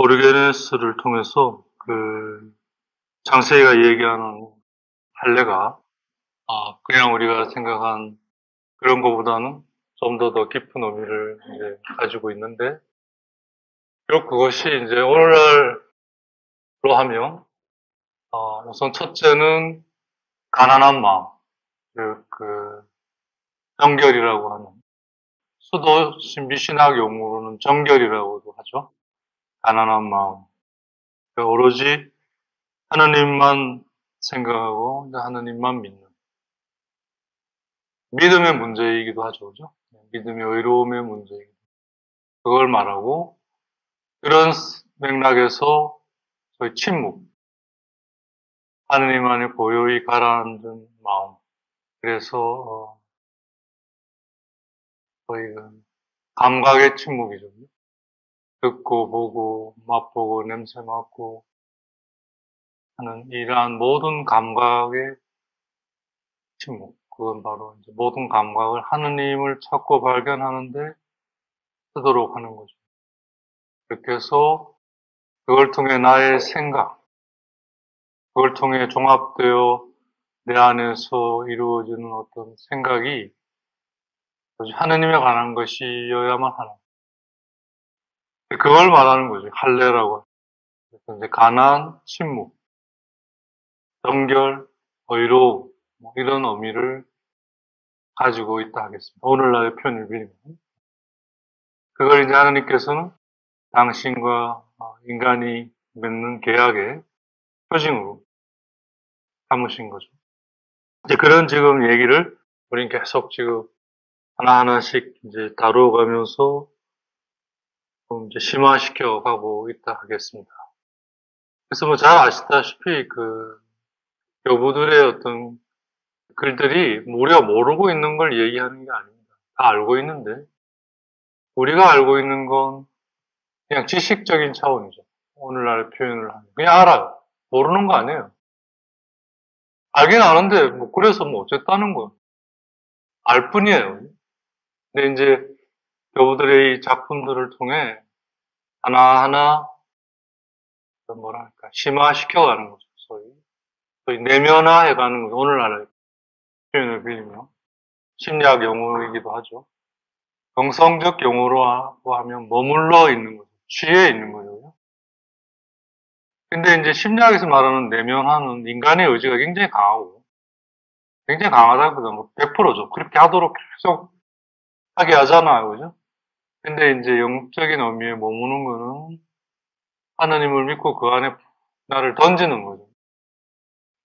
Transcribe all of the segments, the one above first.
오르게네스를 통해서 장세희가 얘기하는 할례가 그냥 우리가 생각한 그런 것보다는 좀 더 깊은 의미를 이제 가지고 있는데, 비록 그것이 이제 오늘날로 하면 우선 첫째는 가난한 마음, 정결이라고 하는, 수도 신비신학 용어로는 정결이라고도 하죠. 가난한 마음. 그러니까 오로지 하느님만 생각하고 하느님만 믿는 믿음의 문제이기도 하죠. 그죠? 믿음의 의로움의 문제이기도. 그걸 말하고, 그런 맥락에서 저희 침묵, 하느님 안에 고요히 가라앉은 마음. 그래서 거의 감각의 침묵이죠. 듣고 보고 맛보고 냄새 맡고 하는 이러한 모든 감각의 침묵. 그건 바로 이제 모든 감각을 하느님을 찾고 발견하는데 쓰도록 하는 거죠. 그렇게 해서 그걸 통해 나의 생각, 그걸 통해 종합되어 내 안에서 이루어지는 어떤 생각이 하느님에 관한 것이어야만 하는. 그걸 말하는 거죠. 할례라고. 그래서 이제 가난, 침묵, 정결, 의로 이런 의미를 가지고 있다 하겠습니다. 오늘날의 표현을 빌리면. 그걸 이제 하느님께서는 당신과 인간이 맺는 계약의 표징으로 삼으신 거죠. 이제 그런 지금 얘기를 우린 계속 지금 하나하나씩 이제 다루어가면서 좀 이제 심화시켜 가고 있다 하겠습니다. 그래서 뭐 잘 아시다시피 교부들의 어떤 글들이 우리가 모르고 있는 걸 얘기하는 게 아닙니다. 다 알고 있는데, 우리가 알고 있는 건 그냥 지식적인 차원이죠. 오늘날 표현을 하면. 그냥 알아요. 모르는 거 아니에요. 알긴 아는데, 그래서 어쨌다는 거예요. 알 뿐이에요. 근데 이제 교부들의 이 작품들을 통해 하나하나 심화시켜가는 거죠. 소위 내면화해가는 거죠. 오늘날의 표현을 빌리면 심리학 용어이기도 하죠. 정성적 용어로 하면 머물러 있는 거죠. 취해 있는 거죠. 근데 이제 심리학에서 말하는 내면화는 인간의 의지가 굉장히 강하고, 굉장히 강하다고요. 100%죠. 그렇게 하도록 계속 하게 하잖아요. 그죠? 근데 이제 영적인 의미에 머무는 거는 하나님을 믿고 그 안에 나를 던지는 거죠.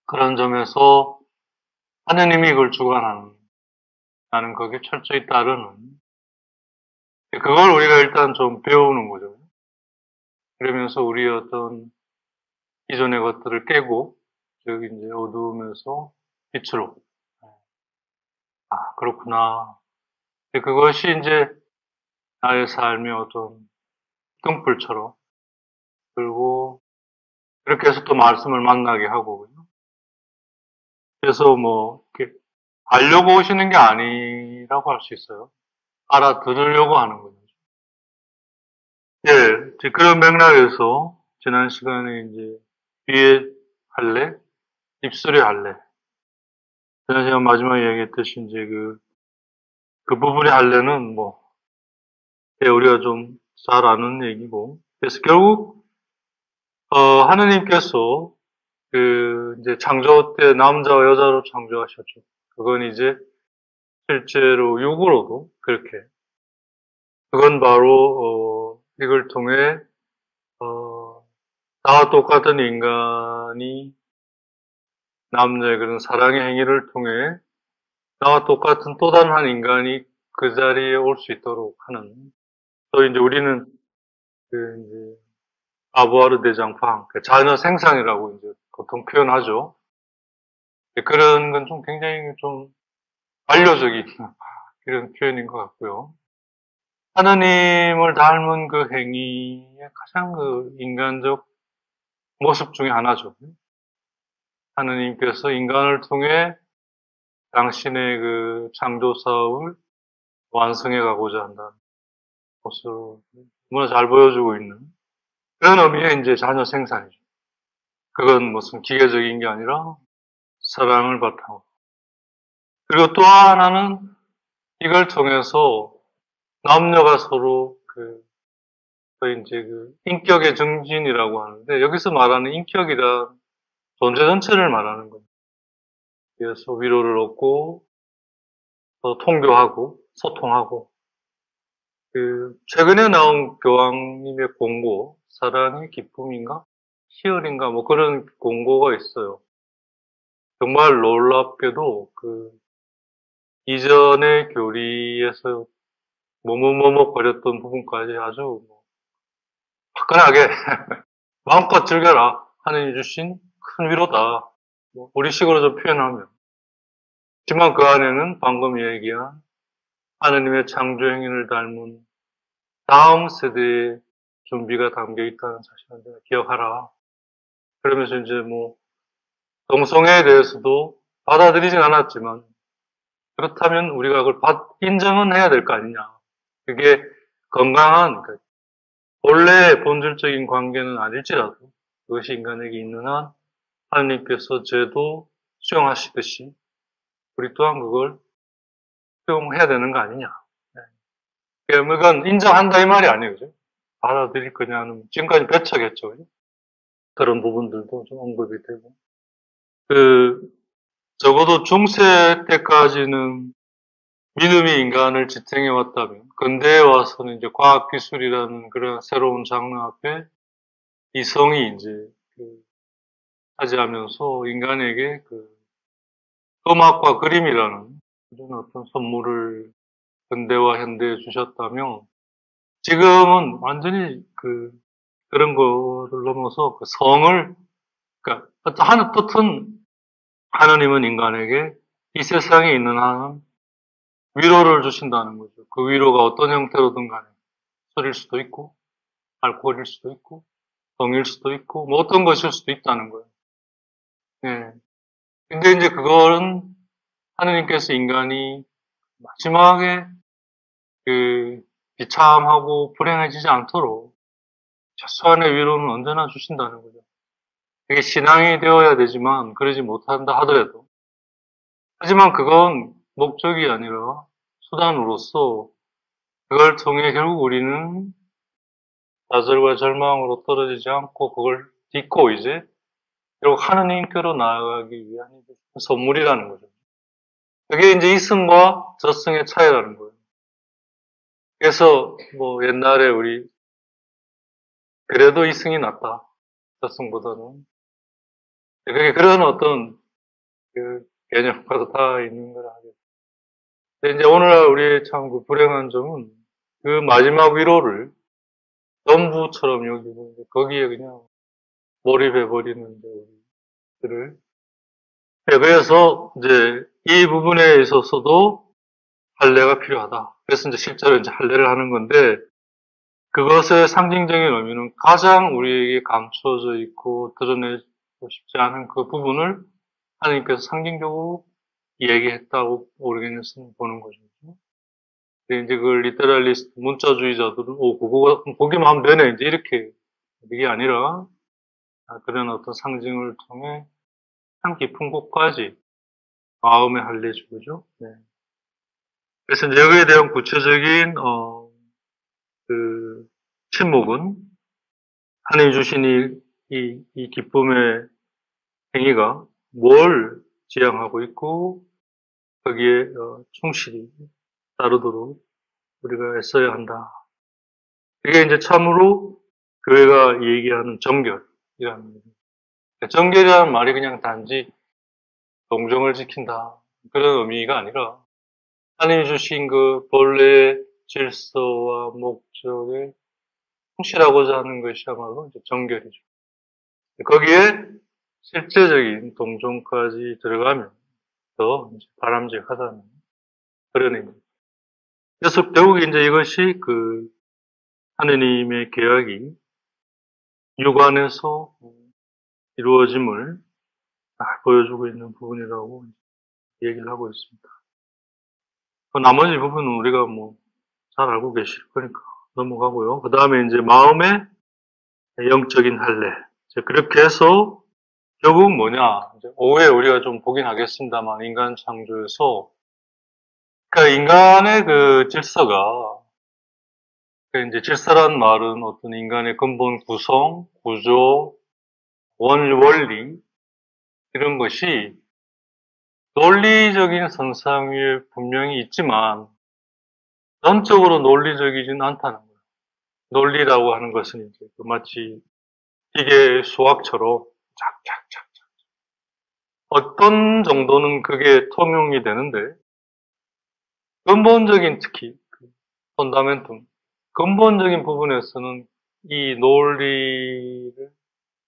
그런 점에서 하느님이 그걸 주관하는, 나는 거기에 철저히 따르는, 그걸 우리가 일단 좀 배우는 거죠. 그러면서 우리의 어떤 기존의 것들을 깨고, 즉 이제 어두우면서 빛으로. 그렇구나. 그것이 이제 나의 삶의 어떤 등불처럼, 그리고 그렇게 해서 또 말씀을 만나게 하고, 그래서 이렇게 알려고 오시는 게 아니라고 할 수 있어요. 알아들으려고 하는 거죠. 예, 그런 맥락에서 지난 시간에 이제 귀의 할례, 입술의 할례. 지난 시간 마지막에 얘기했듯이 이제 그 부분의 할례는 우리가 좀 잘 아는 얘기고. 그래서 결국, 하느님께서 이제 창조 때 남자와 여자로 창조하셨죠. 그건 이제 실제로 육으로도 그렇게. 그건 바로, 이걸 통해, 나와 똑같은 인간이 남녀의 그런 사랑의 행위를 통해 나와 똑같은 또 다른 한 인간이 그 자리에 올 수 있도록 하는. 또 이제 우리는 이제 아부아르 대장팡, 자녀 생산이라고 이제 보통 표현하죠. 그런 건 좀 굉장히 좀 반려적인 이런 표현인 것 같고요. 하나님을 닮은 그 행위의 가장 인간적 모습 중에 하나죠. 하나님께서 인간을 통해 당신의 창조 사업을 완성해 가고자 한다는 것을 너무나 잘 보여주고 있는. 그런 의미의 이제 자녀 생산이죠. 그건 무슨 기계적인 게 아니라 사랑을 바탕으로. 그리고 또 하나는 이걸 통해서 남녀가 서로 또 이제 인격의 증진이라고 하는데, 여기서 말하는 인격이란 존재 전체를 말하는 거예요. 그래서 위로를 얻고, 또 통교하고, 소통하고, 최근에 나온 교황님의 공고, 사랑의 기쁨인가? 희열인가? 뭐 그런 공고가 있어요. 정말 놀랍게도 이전의 교리에서 머뭇머뭇거렸던 부분까지 아주 화끈하게 마음껏 즐겨라. 하느님 주신 큰 위로다. 우리식으로 좀 표현하면. 하지만 그 안에는 방금 얘기한 하느님의 창조 행위를 닮은 다음 세대의 준비가 담겨 있다는 사실을 기억하라. 그러면서 이제 동성애에 대해서도 받아들이진 않았지만, 그렇다면 우리가 그걸 인정은 해야 될 거 아니냐. 그게 건강한, 본래의 본질적인 관계는 아닐지라도 그것이 인간에게 있는 한 하나님께서 죄도 수용하시듯이 우리 또한 그걸 수용해야 되는 거 아니냐. 그건 인정한다 이 말이 아니에요. 그죠? 받아들일 거냐는 지금까지 배척했죠. 그죠? 그런 부분들도 좀 언급이 되고. 적어도 중세 때까지는 믿음이 인간을 지탱해 왔다면, 근대에 와서는 이제 과학기술이라는 그런 새로운 장르 앞에 이성이 이제 차지하면서 인간에게 음악과 그림이라는 그런 어떤 선물을 근대와 현대에 주셨다면, 지금은 완전히 그런 거를 넘어서 성을, 그러니까 어떤 뜻은 하나님은 인간에게 이 세상에 있는 한은 위로를 주신다는 거죠. 그 위로가 어떤 형태로든 간에 술일 수도 있고, 알코올일 수도 있고, 병일 수도 있고, 뭐 어떤 것일 수도 있다는 거예요. 예. 근데 이제 그거는 하느님께서 인간이 마지막에 비참하고 불행해지지 않도록 최소한의 위로는 언제나 주신다는 거죠. 그게 신앙이 되어야 되지만 그러지 못한다 하더라도, 하지만 그건 목적이 아니라 수단으로서, 그걸 통해 결국 우리는 좌절과 절망으로 떨어지지 않고 그걸 딛고 이제 결국 하느님께로 나아가기 위한 선물이라는 거죠. 그게 이제 이승과 저승의 차이라는 거예요. 그래서 옛날에 우리 그래도 이승이 낫다, 저승보다는. 그게 그런 어떤 개념과도 다 있는 거라 하겠죠. 근데 이제 오늘날 우리의 참 불행한 점은 그 마지막 위로를 전부처럼 여기고 거기에 그냥 몰입해버리는 우리들을. 네, 그래서 이제 이 부분에 있어서도 할례가 필요하다. 그래서 이제 실제로 이제 할례를 하는 건데, 그것의 상징적인 의미는 가장 우리에게 감춰져 있고 드러내고 싶지 않은 그 부분을 하나님께서 상징적으로 얘기했다고 오르게니스는 보는 거죠. 근데 이제 그 리테럴리스트 문자주의자들은 그거 보기만 하면 되네, 이제 이렇게. 이게 아니라 그런 어떤 상징을 통해 참 깊은 곳까지 마음의 할례죠, 그죠? 네. 그래서 이제 여기에 대한 구체적인 침묵은 하나님 주신 이 기쁨의 행위가 뭘 지향하고 있고 거기에 충실히 따르도록 우리가 애써야 한다. 이게 이제 참으로 교회가 얘기하는 정결이라는 거예요. 정결이라는 말이 그냥 단지 동정을 지킨다 그런 의미가 아니라 하나님이 주신 그 본래의 질서와 목적에 충실하고자 하는 것이야말로 이제 정결이죠. 거기에 실제적인 동정까지 들어가면 더 바람직하다는 그런 의미. 그래서 결국 이제 이것이 하느님의 계약이 육안에서 이루어짐을 보여주고 있는 부분이라고 얘기를 하고 있습니다. 나머지 부분은 우리가 잘 알고 계실 거니까 넘어가고요. 그 다음에 이제 마음의 영적인 할례. 그렇게 해서 결국 뭐냐, 오후에 우리가 좀 보긴 하겠습니다만, 인간 창조에서, 그러니까 인간의 그 질서가, 이제 질서란 말은 어떤 인간의 근본 구성, 구조, 원리, 이런 것이 논리적인 선상 위에 분명히 있지만, 전적으로 논리적이진 않다는 거예요. 논리라고 하는 것은 이제 마치 기계 수학처럼 착착착 어떤 정도는 그게 통용이 되는데 근본적인 특히 펀다멘tum 근본적인 부분에서는 이 논리를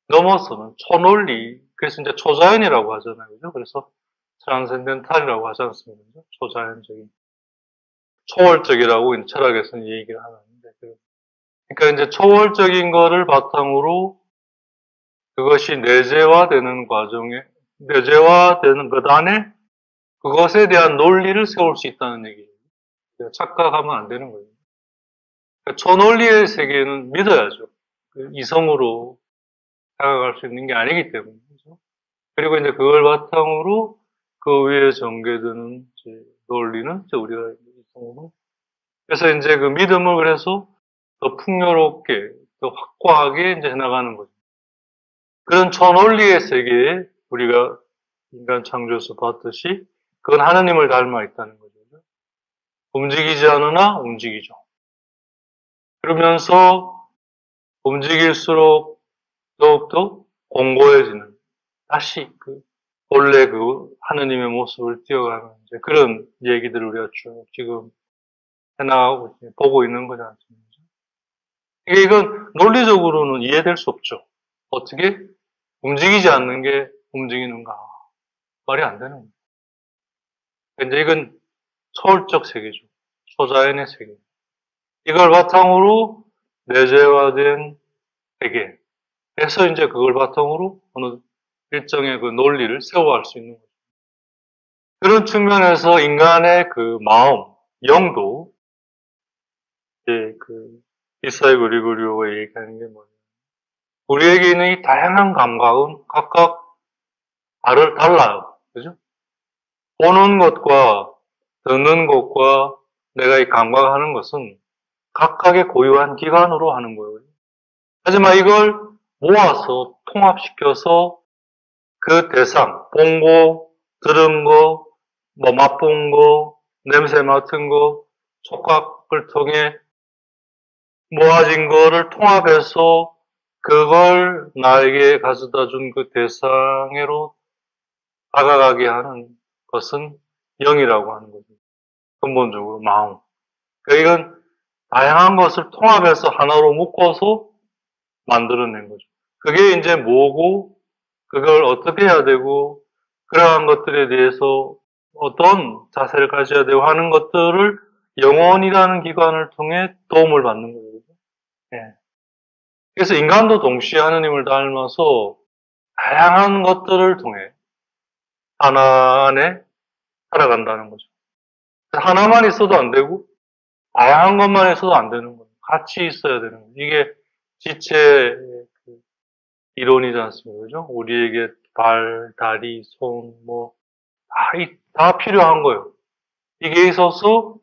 넘어서는 초논리 그래서 이제 초자연이라고 하잖아요. 그죠? 그래서 트랜센덴탈이라고 하지 않습니까? 그죠? 초자연적인 초월적이라고 이제 철학에서는 얘기를 하는데 그러니까 이제 초월적인 거를 바탕으로 그것이 내재화되는 과정에 내재화되는 것 안에 그것에 대한 논리를 세울 수 있다는 얘기예요. 착각하면 안 되는 거예요. 그러니까 초논리의 세계는 믿어야죠. 이성으로 다가갈 수 있는 게 아니기 때문에. 그죠? 그리고 이제 그걸 바탕으로 그 위에 전개되는 이제 논리는 이제 우리가 이성으로. 그래서 이제 그 믿음을 그래서 더 풍요롭게, 더 확고하게 이제 해나가는 거죠. 그런 초논리의 세계에 우리가 인간 창조에서 봤듯이 그건 하느님을 닮아 있다는 거죠. 움직이지 않으나 움직이죠. 그러면서 움직일수록 더욱더 공고해지는 다시 그 본래 그 하느님의 모습을 띄어가는 이제 그런 얘기들을 우리가 쭉 지금 해나가고 보고 있는 거지 않습니까? 이건 논리적으로는 이해될 수 없죠. 어떻게 움직이지 않는 게 움직이는가 말이 안 되는 거예요. 이제 이건 초월적 세계죠. 초자연의 세계. 이걸 바탕으로 내재화된 세계. 그래서 이제 그걸 바탕으로 어느 일정의 그 논리를 세워갈 수 있는 거죠. 그런 측면에서 인간의 그 마음, 영도, 이제 그 이사야 그리고리오가 얘기하는 게 뭐냐면, 우리에게 있는 이 다양한 감각은 각각 달라요. 그죠? 보는 것과 듣는 것과 내가 이 감각하는 것은 각각의 고유한 기관으로 하는 거예요. 하지만 이걸 모아서 통합시켜서 그 대상, 본 거, 들은 거, 뭐 맛본 거, 냄새 맡은 거, 촉각을 통해 모아진 거를 통합해서 그걸 나에게 가져다 준 그 대상으로 다가가게 하는 것은 영이라고 하는 거죠. 근본적으로 마음. 그러니까 이건 다양한 것을 통합해서 하나로 묶어서 만들어낸 거죠. 그게 이제 뭐고, 그걸 어떻게 해야 되고, 그러한 것들에 대해서 어떤 자세를 가져야 되고 하는 것들을 영혼이라는 기관을 통해 도움을 받는 거죠. 예. 그래서 인간도 동시에 하느님을 닮아서 다양한 것들을 통해 하나 안에 살아간다는 거죠. 하나만 있어도 안 되고, 다양한 것만 있어도 안 되는 거예요. 같이 있어야 되는 거예요. 이게 지체 이론이지 않습니까? 그죠? 우리에게 발, 다리, 손, 다 필요한 거예요. 이게 있어서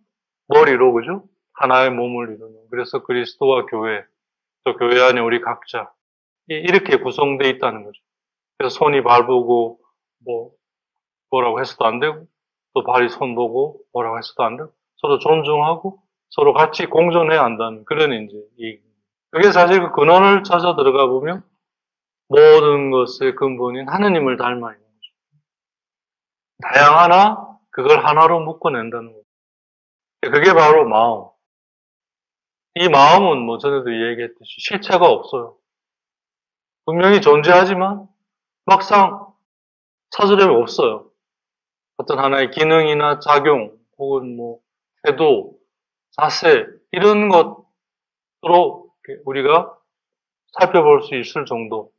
머리로, 그죠? 하나의 몸을 이루는. 그래서 그리스도와 교회, 또 교회 안에 우리 각자, 이렇게 구성되어 있다는 거죠. 그래서 손이 발 보고, 뭐라고 해서도 안 되고, 또 발이 손 보고, 뭐라고 해서도 안 되고, 서로 존중하고, 서로 같이 공존해야 한다는 그런 이제, 그게 사실 그 근원을 찾아 들어가 보면, 모든 것의 근본인 하느님을 닮아 있는 거죠. 다양하나 그걸 하나로 묶어낸다는 거죠. 그게 바로 마음. 이 마음은 뭐 전에도 얘기했듯이 실체가 없어요. 분명히 존재하지만 막상 찾으려면 없어요. 어떤 하나의 기능이나 작용 혹은 뭐 태도, 자세 이런 것으로 우리가 살펴볼 수 있을 정도.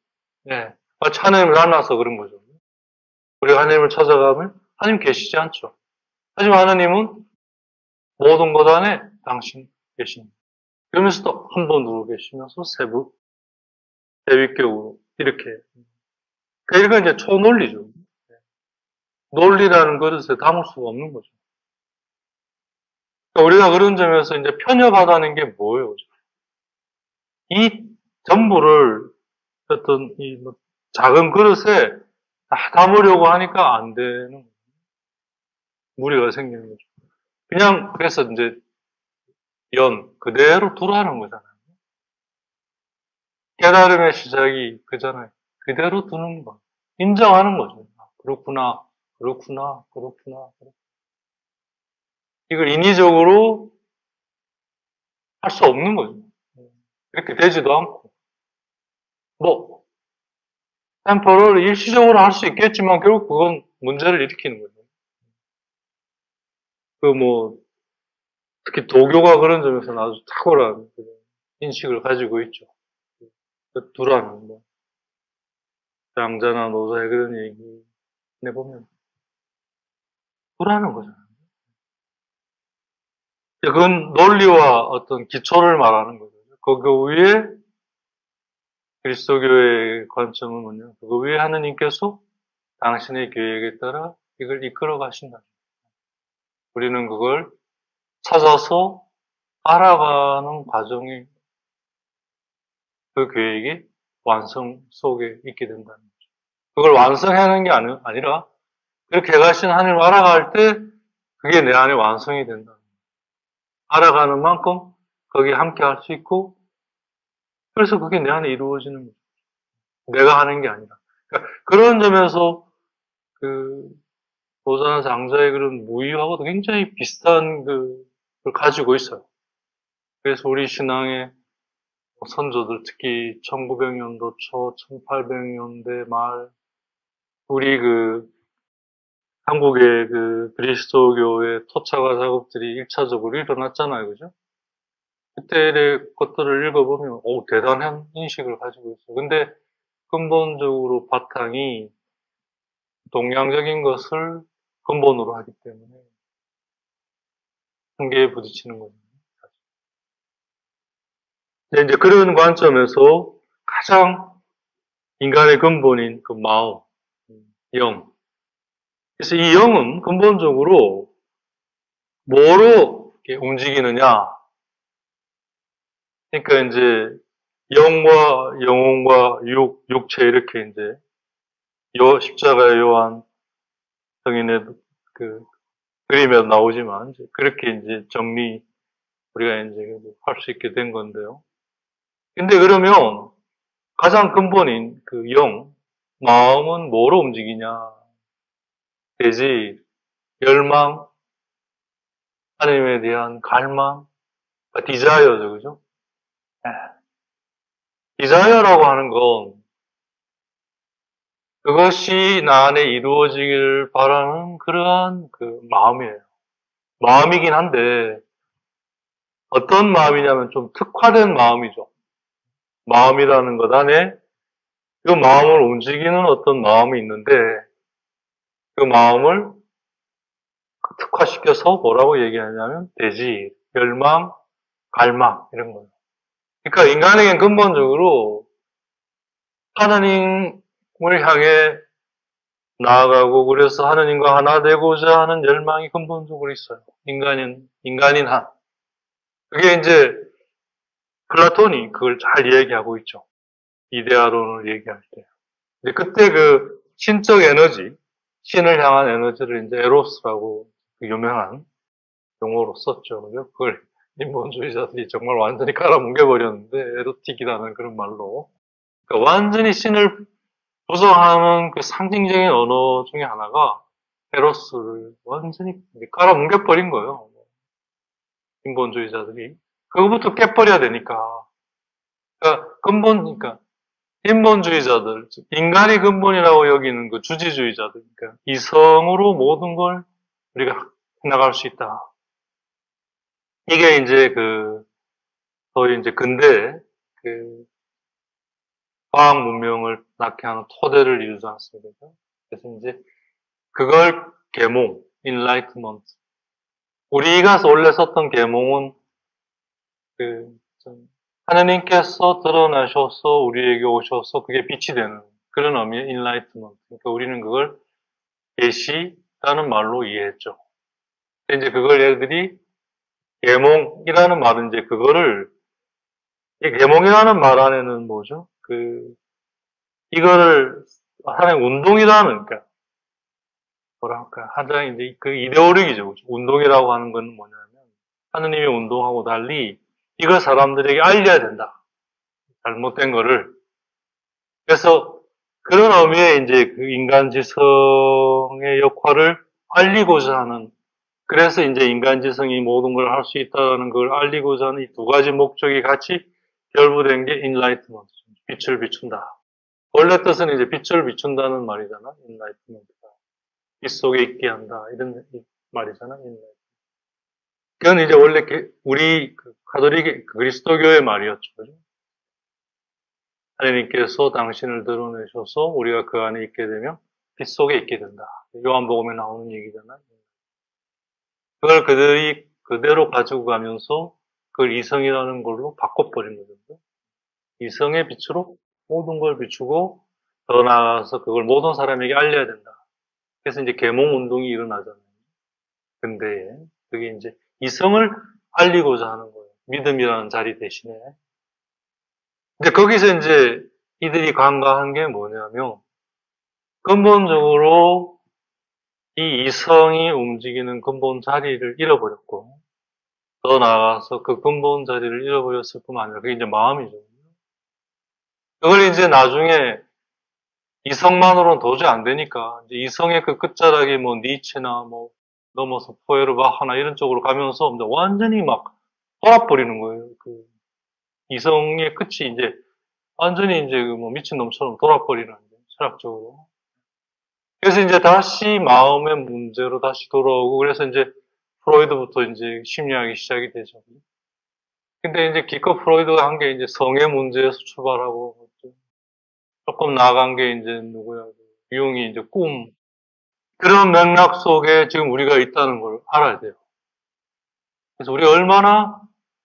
예. 마치 하나님을 닮아서 그런 거죠. 우리가 하나님을 찾아가면 하나님 계시지 않죠. 하지만 하나님은 모든 것 안에 당신 계십니다. 그러면서도 한 번 누워 계시면서 세부 대위격으로 이렇게. 그러니까 이건 이제 초논리죠. 논리라는 그릇에 담을 수가 없는 거죠. 그러니까 우리가 그런 점에서 이제 편협하다는 게 뭐예요? 이 전부를 어떤 이 뭐 작은 그릇에 다 담으려고 하니까 안 되는 무리가 생기는 거죠. 그냥 그래서 이제 그대로 두라는 거잖아요. 깨달음의 시작이 그잖아요. 그대로 두는 거. 인정하는 거죠. 그렇구나, 그렇구나, 그렇구나. 이걸 인위적으로 할 수 없는 거죠. 이렇게 되지도 않고. 뭐, 템포를 일시적으로 할 수 있겠지만 결국 그건 문제를 일으키는 거죠. 특히 도교가 그런 점에서는 아주 탁월한 인식을 가지고 있죠. 두라는 뭐, 양자나 노자의 그런 얘기 해보면 두라는 거잖아요. 그건 논리와 어떤 기초를 말하는 거죠. 그 위에 그리스도교의 관점은 뭐냐? 그 위에 하느님께서 당신의 계획에 따라 이걸 이끌어 가신다. 우리는 그걸 찾아서 알아가는 과정이 그 계획이 완성 속에 있게 된다는 거죠. 그걸 완성하는 게 아니라 그렇게 가신 하나님을 알아갈 때 그게 내 안에 완성이 된다. 알아가는 만큼 거기에 함께 할 수 있고 그래서 그게 내 안에 이루어지는 거죠. 내가 하는 게 아니라. 그러니까 그런 점에서 그 노자나 장자의 그런 무의하고도 굉장히 비슷한 걸 가지고 있어요. 그래서 우리 신앙의 선조들, 특히 1900년도 초, 1800년대 말, 우리 한국의 그리스도교의 토착화 작업들이 1차적으로 일어났잖아요. 그죠? 그때의 것들을 읽어보면, 대단한 인식을 가지고 있어요. 근데 근본적으로 바탕이 동양적인 것을 근본으로 하기 때문에 한계에 부딪히는 거죠. 이제 그런 관점에서 가장 인간의 근본인 그 마음, 영. 그래서 이 영은 근본적으로 뭐로 움직이느냐? 그러니까 이제 영과 영혼과 육체 이렇게 이제 십자가의 요한 성인의 그 그림에 나오지만 그렇게 이제 우리가 이제 할 수 있게 된 건데요. 근데 그러면 가장 근본인 그 마음은 뭐로 움직이냐? 되지, 열망, 하나님에 대한 갈망, 디자이어죠, 그죠? 디자이어라고 하는 건 그것이 나 안에 이루어지길 바라는 그러한 그 마음이에요. 마음이긴 한데 어떤 마음이냐면 좀 특화된 마음이죠. 마음이라는 것 안에 그 마음을 움직이는 어떤 마음이 있는데 그 마음을 특화시켜서 뭐라고 얘기하냐면 대지, 열망, 갈망 이런 거예요. 그러니까 인간에겐 근본적으로 하나님을 향해 나아가고 그래서 하나님과 하나 되고자 하는 열망이 근본적으로 있어요. 인간인 한. 그게 이제 플라톤이 그걸 잘 얘기하고 있죠. 이데아론을 얘기할 때. 근데 그때 그 신적 에너지, 신을 향한 에너지를 이제 에로스라고 유명한 용어로 썼죠. 그죠? 그걸 인본주의자들이 정말 완전히 깔아뭉개버렸는데, 에로틱이라는 그런 말로. 그러니까 완전히 신을 부정하는 그 상징적인 언어 중에 하나가 에로스를 완전히 깔아뭉개버린 거예요. 인본주의자들이. 그거부터 깨버려야 되니까. 그러니까 인본주의자들, 즉 인간이 근본이라고 여기는 그 주지주의자들, 그러니까 이성으로 모든 걸 우리가 해나갈 수 있다. 이게 이제 거의 이제 근대 과학 문명을 낳게 하는 토대를 이루지 않습니까? 그래서 이제 그걸 계몽, enlightenment. 우리가 원래 썼던 계몽은 좀 하느님께서 드러나셔서 우리에게 오셔서 그게 빛이 되는 그런 의미의 인라이트먼트. 그러니까 우리는 그걸 계시라는 말로 이해했죠. 이제 그걸 얘들이 계몽이라는 말은 이제 그거를 이 계몽이라는 말 안에는 뭐죠? 이거를 하나의 운동이라는 그러니까 뭐랄까 하나의 이제 그 이데올로기죠. 그렇죠? 운동이라고 하는 건 뭐냐면 하느님의 운동하고 달리 이걸 사람들에게 알려야 된다. 잘못된 거를. 그래서 그런 의미의 이제 그 인간 지성의 역할을 알리고자 하는, 그래서 이제 인간 지성이 모든 걸 할 수 있다는 걸 알리고자 하는 이 두 가지 목적이 같이 결부된 게 인라이트먼트, 빛을 비춘다. 원래 뜻은 이제 빛을 비춘다는 말이잖아, 인라이트먼트가. 빛 속에 있게 한다, 이런 말이잖아, 인라이트먼트. 그건 이제 원래 우리 가톨릭 그리스도교의 말이었죠. 그죠? 하나님께서 당신을 드러내셔서 우리가 그 안에 있게 되면 빛 속에 있게 된다. 요한복음에 나오는 얘기잖아요. 그걸 그들이 그대로 가지고 가면서 그걸 이성이라는 걸로 바꿔버린 거거든요. 이성의 빛으로 모든 걸 비추고 더 나아가서 그걸 모든 사람에게 알려야 된다. 그래서 이제 계몽 운동이 일어나잖아요. 근데 그게 이제 이성을 알리고자 하는 거예요. 믿음이라는 자리 대신에. 근데 거기서 이제 이들이 간과한 게 뭐냐면 근본적으로 이 이성이 움직이는 근본 자리를 잃어버렸고 더 나아가서 그 근본 자리를 잃어버렸을 뿐만 아니라 그게 이제 마음이죠. 그걸 이제 나중에 이성만으로는 도저히 안 되니까 이제 이성의 그 끝자락이 뭐 니체나 뭐 넘어서 포에르바하나 이런 쪽으로 가면서 완전히 막 돌아버리는 거예요. 그 이성의 끝이 이제 완전히 이제 그 뭐 미친놈처럼 돌아버리는 철학적으로. 그래서 이제 다시 마음의 문제로 다시 돌아오고 그래서 이제 프로이드부터 이제 심리학이 시작이 되죠. 근데 이제 기껏 프로이드가 한 게 이제 성의 문제에서 출발하고 조금 나아간 게 이제 누구야? 유용이 이제 꿈. 그런 맥락 속에 지금 우리가 있다는 걸 알아야 돼요. 그래서 우리가 얼마나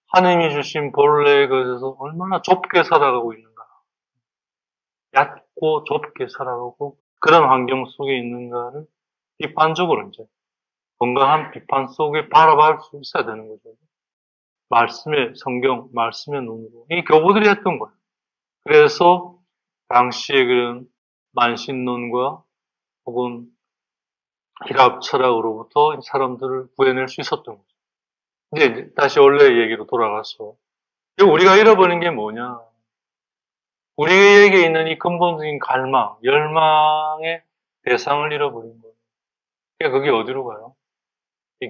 하나님이 주신 본래의 것에서 얼마나 좁게 살아가고 있는가. 얕고 좁게 살아가고 그런 환경 속에 있는가를 비판적으로 이제 건강한 비판 속에 바라볼 수 있어야 되는 거죠. 말씀의 성경, 말씀의 눈으로. 이 교부들이 했던 거예요. 그래서 당시에 그런 만신론과 혹은 히랍 철학으로부터 사람들을 구해낼 수 있었던 거죠. 이제 다시 원래 얘기로 돌아가서 우리가 잃어버린 게 뭐냐? 우리에게 있는 이 근본적인 갈망, 열망의 대상을 잃어버린 거예요. 그게 어디로 가요?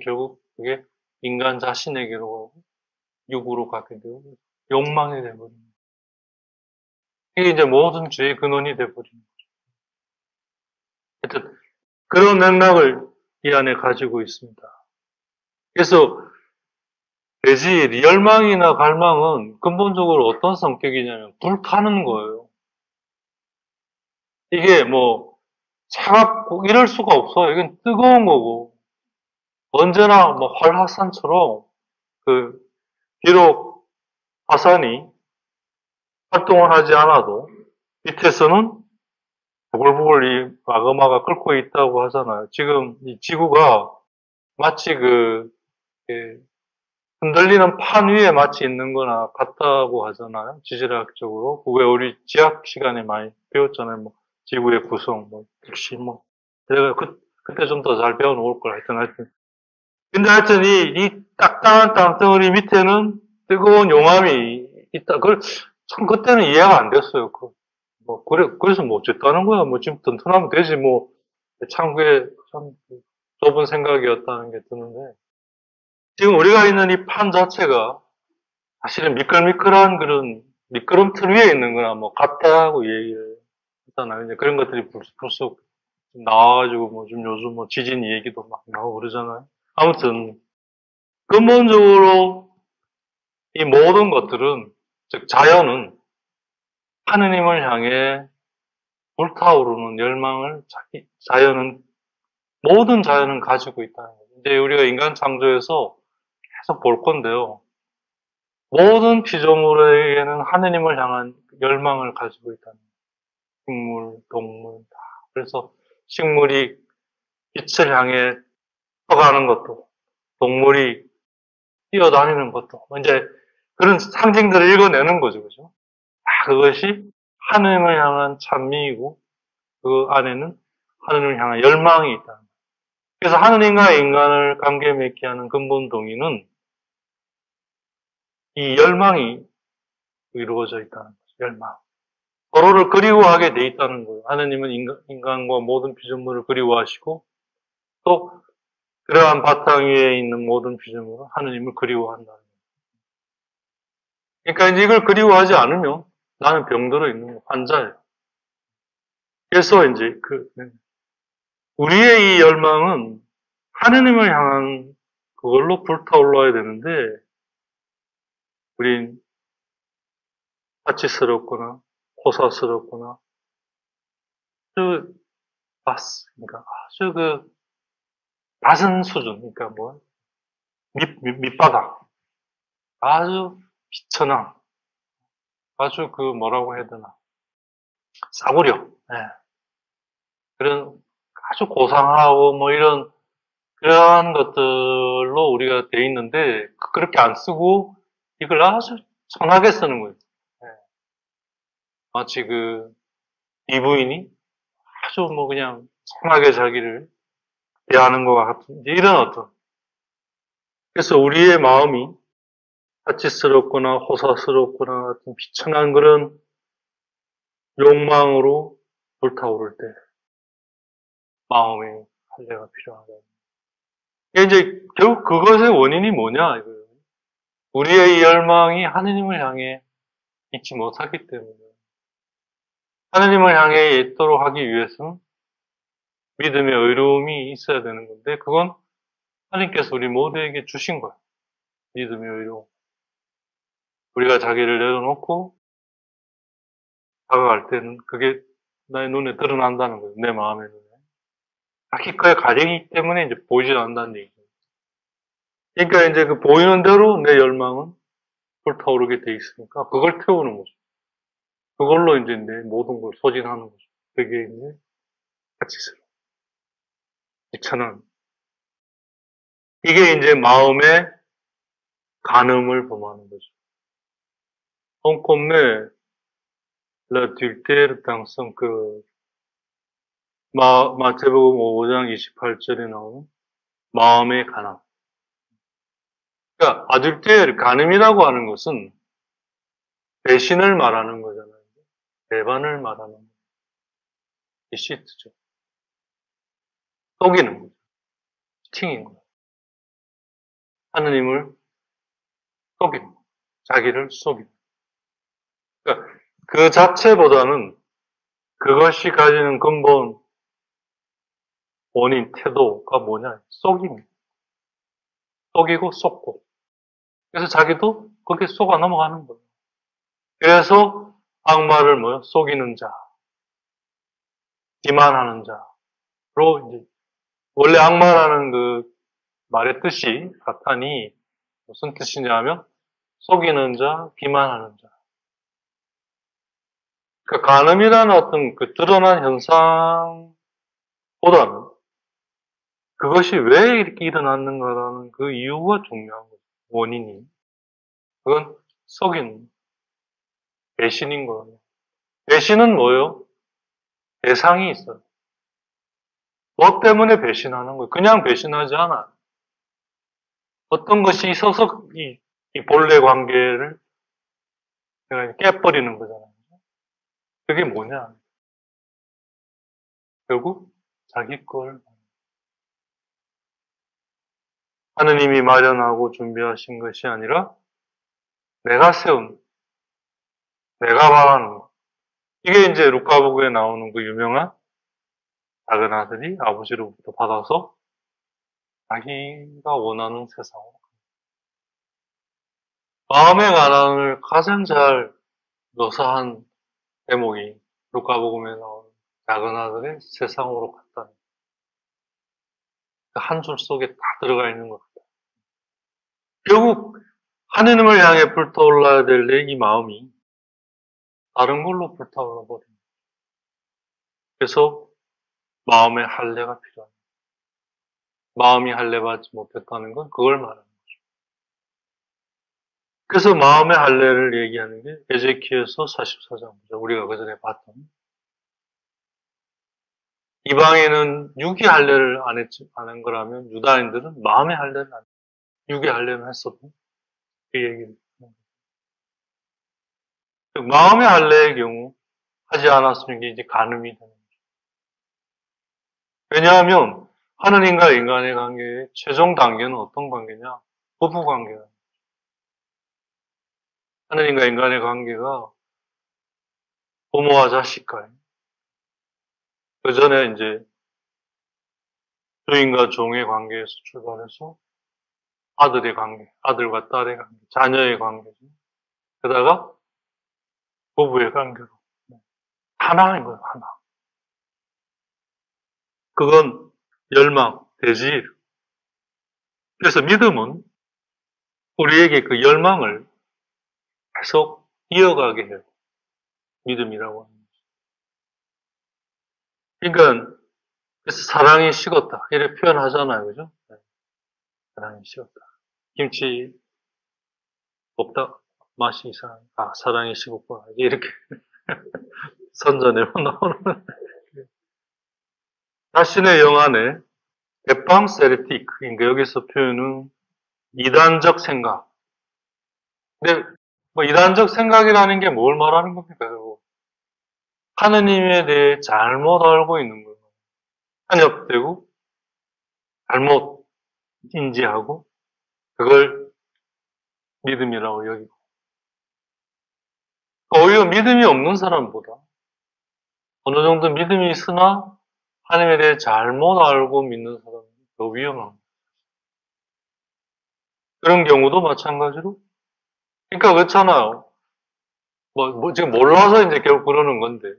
결국 그게 인간 자신에게로 가고 육으로 가게 되고 욕망이 돼버리는 거예요. 이게 이제 모든 죄의 근원이 돼버리는 거죠. 하여튼 그런 맥락을 이 안에 가지고 있습니다. 그래서 돼지 열망이나 갈망은 근본적으로 어떤 성격이냐면 불타는 거예요. 이게 뭐 차갑고 이럴 수가 없어요. 이건 뜨거운 거고 언제나 뭐 활화산처럼 비록 화산이 활동을 하지 않아도 밑에서는 부글부글 이 마그마가 끓고 있다고 하잖아요. 지금 이 지구가 마치 흔들리는 판 위에 마치 있는 거나 같다고 하잖아요. 지질학적으로. 왜 우리 지학 시간에 많이 배웠잖아요. 뭐, 지구의 구성, 뭐, 특시, 뭐. 내가 그때 좀 더 잘 배워놓을 걸 하여튼. 근데 하여튼 이 딱딱한 땅덩어리 밑에는 뜨거운 용암이 있다. 그걸 참 그때는 이해가 안 됐어요. 그래서 뭐 어쨌다는 거야. 뭐 지금 튼튼하면 되지. 뭐, 참 그게 참 좁은 생각이었다는 게 드는데. 지금 우리가 있는 이 판 자체가 사실은 미끌미끌한 그런 미끄럼틀 위에 있는 거나 뭐 같다고 얘기를 하잖아요. 이제 그런 것들이 불쑥 나와가지고 뭐 좀 요즘 뭐 지진 얘기도 막 나오고 그러잖아요. 아무튼 근본적으로 이 모든 것들은 즉 자연은 하느님을 향해 불타오르는 열망을 모든 자연은 가지고 있다는 거예요. 이제 우리가 인간 창조에서 계속 볼 건데요. 모든 피조물에게는 하느님을 향한 열망을 가지고 있다는 거예요. 식물, 동물 다. 그래서 식물이 빛을 향해 커가는 것도, 동물이 뛰어다니는 것도, 이제 그런 상징들을 읽어내는 거죠, 그죠? 그것이 하느님을 향한 찬미이고, 그 안에는 하느님을 향한 열망이 있다. 그래서 하느님과 인간을 관계 맺게 하는 근본 동의는 이 열망이 이루어져 있다는 거죠. 열망. 서로를 그리워하게 돼 있다는 거예요. 하느님은 인간과 모든 피조물을 그리워하시고 또 그러한 바탕 위에 있는 모든 피조물은 하느님을 그리워한다는 거예요. 그러니까 이제 이걸 그리워하지 않으면 나는 병들어 있는 거예요. 환자예요. 그래서 이제 우리의 이 열망은 하느님을 향한 그걸로 불타올라야 되는데 우린 사치스럽거나 호사스럽거나 아주 그러니까 아주 낮은 수준, 그러니까 밑바닥, 아주 비천한, 아주 뭐라고 해야 되나, 싸구려, 예. 그런 아주 고상하고 이런 그러한 것들로 우리가 돼 있는데 그렇게 안 쓰고 이걸 아주 천하게 쓰는 거예요. 예. 마치 이부인이 아주 그냥 천하게 자기를 대하는 것과 같은 이런 그래서 우리의 마음이 사치스럽거나 호사스럽거나 같은 비천한 그런 욕망으로 불타오를 때 마음의 할례가 필요하다. 이제 결국 그것의 원인이 뭐냐 이거예요. 우리의 이 열망이 하느님을 향해 있지 못하기 때문에 하느님을 향해 있도록 하기 위해서는 믿음의 의로움이 있어야 되는 건데 그건 하나님께서 우리 모두에게 주신 거예요. 믿음의 의로움. 우리가 자기를 내려놓고 다가갈 때는 그게 나의 눈에 드러난다는 거예요. 내 마음의 눈에. 자기 거에 가리기 때문에 이제 보이지 않는다는 얘기죠. 그러니까 이제 보이는 대로 내 열망은 불타오르게 돼 있으니까 그걸 태우는 거죠. 그걸로 이제 내 모든 걸 소진하는 거죠. 그게 이제 가치스러워. 귀찮은. 이게 이제 마음의 간음을 범하는 거죠. On commet l'adultère dans son cœur. 마태복음 5장 28절에 나오는 마음의 간음. 그러니까 아둘테르 간음이라고 하는 것은 배신을 말하는 거잖아요. 배반을 말하는 거죠. 디시트죠. 속이는 거죠. 치팅인 거죠. 하느님을 속이는 거죠. 자기를 속이는 거죠. 그러니까 그 자체보다는 그것이 가지는 근본 원인, 태도가 뭐냐? 속입니다. 속이고 속고. 그래서 자기도 거기에 속아 넘어가는 거예요. 그래서 악마를 속이는 자, 기만하는 자로 이제 원래 악마라는 말의 뜻이 사탄이 무슨 뜻이냐면 속이는 자, 기만하는 자. 그러니까 간음이라는 어떤 드러난 현상보다는 그것이 왜 이렇게 일어났는가라는 그 이유가 중요한 거죠. 원인이. 그건 속인 배신인 거예요. 배신은 뭐예요? 대상이 있어요. 뭐 때문에 배신하는 거예요? 그냥 배신하지 않아요. 어떤 것이 있어서 이 본래 관계를 깨버리는 거잖아요. 그게 뭐냐? 결국 자기 걸 하느님이 마련하고 준비하신 것이 아니라 내가 세운, 내가 바라는 것. 이게 이제 루카복음에 나오는 그 유명한 작은 아들이 아버지로부터 받아서 자기가 원하는 세상으로. 마음의 가난을 가장 잘 묘사한 대목이 루카복음에 나오는 작은 아들의 세상으로 갔다는 한 줄 속에 다 들어가 있는 것 같아요. 결국 하느님을 향해 불타올라야 될 내 이 마음이 다른 걸로 불타올라 버립니다. 그래서 마음의 할례가 필요합니다. 마음이 할례받지 못했다는 건 그걸 말합니다. 그래서 마음의 할례를 얘기하는 게 에제키엘서 44장이죠. 우리가 그전에 봤던. 이방인은 육의 할례를 안 한 거라면 유다인들은 마음의 할례를 안 했어요. 육의 할례는 했어도 그 얘기입니다. 마음의 할례의 경우 하지 않았으면 이게 이제 간음이 되는 거죠. 왜냐하면 하느님과 인간의 관계의 최종 단계는 어떤 관계냐? 부부 관계예요. 하느님과 인간의 관계가 부모와 자식과의 그 전에 이제 주인과 종의 관계에서 출발해서 아들의 관계, 아들과 딸의 관계, 자녀의 관계죠. 게다가 부부의 관계로 하나인 거예요, 하나. 그건 열망, 대지일. 그래서 믿음은 우리에게 그 열망을 계속 이어가게 해요. 믿음이라고 하는 거죠. 그러니까 그래서 사랑이 식었다 이렇게 표현하잖아요, 그죠? 사랑이 식었다. 김치 먹다 맛이 이상해. 아, 사랑이 식었구나. 이렇게 선전에만 나오는. 자신의 영 안에 에팡세레틱, 그러니까 여기서 표현은 이단적 생각. 근데 뭐 이단적 생각이라는 게 뭘 말하는 겁니까? 결국 하느님에 대해 잘못 알고 있는 거예요. 편협되고 잘못 인지하고 그걸 믿음이라고 여기고 오히려 믿음이 없는 사람보다 어느 정도 믿음이 있으나 하나님에 대해 잘못 알고 믿는 사람이 더 위험한 거예요. 그런 경우도 마찬가지로 그러니까 그렇잖아요. 지금 몰라서 이제 결국 그러는 건데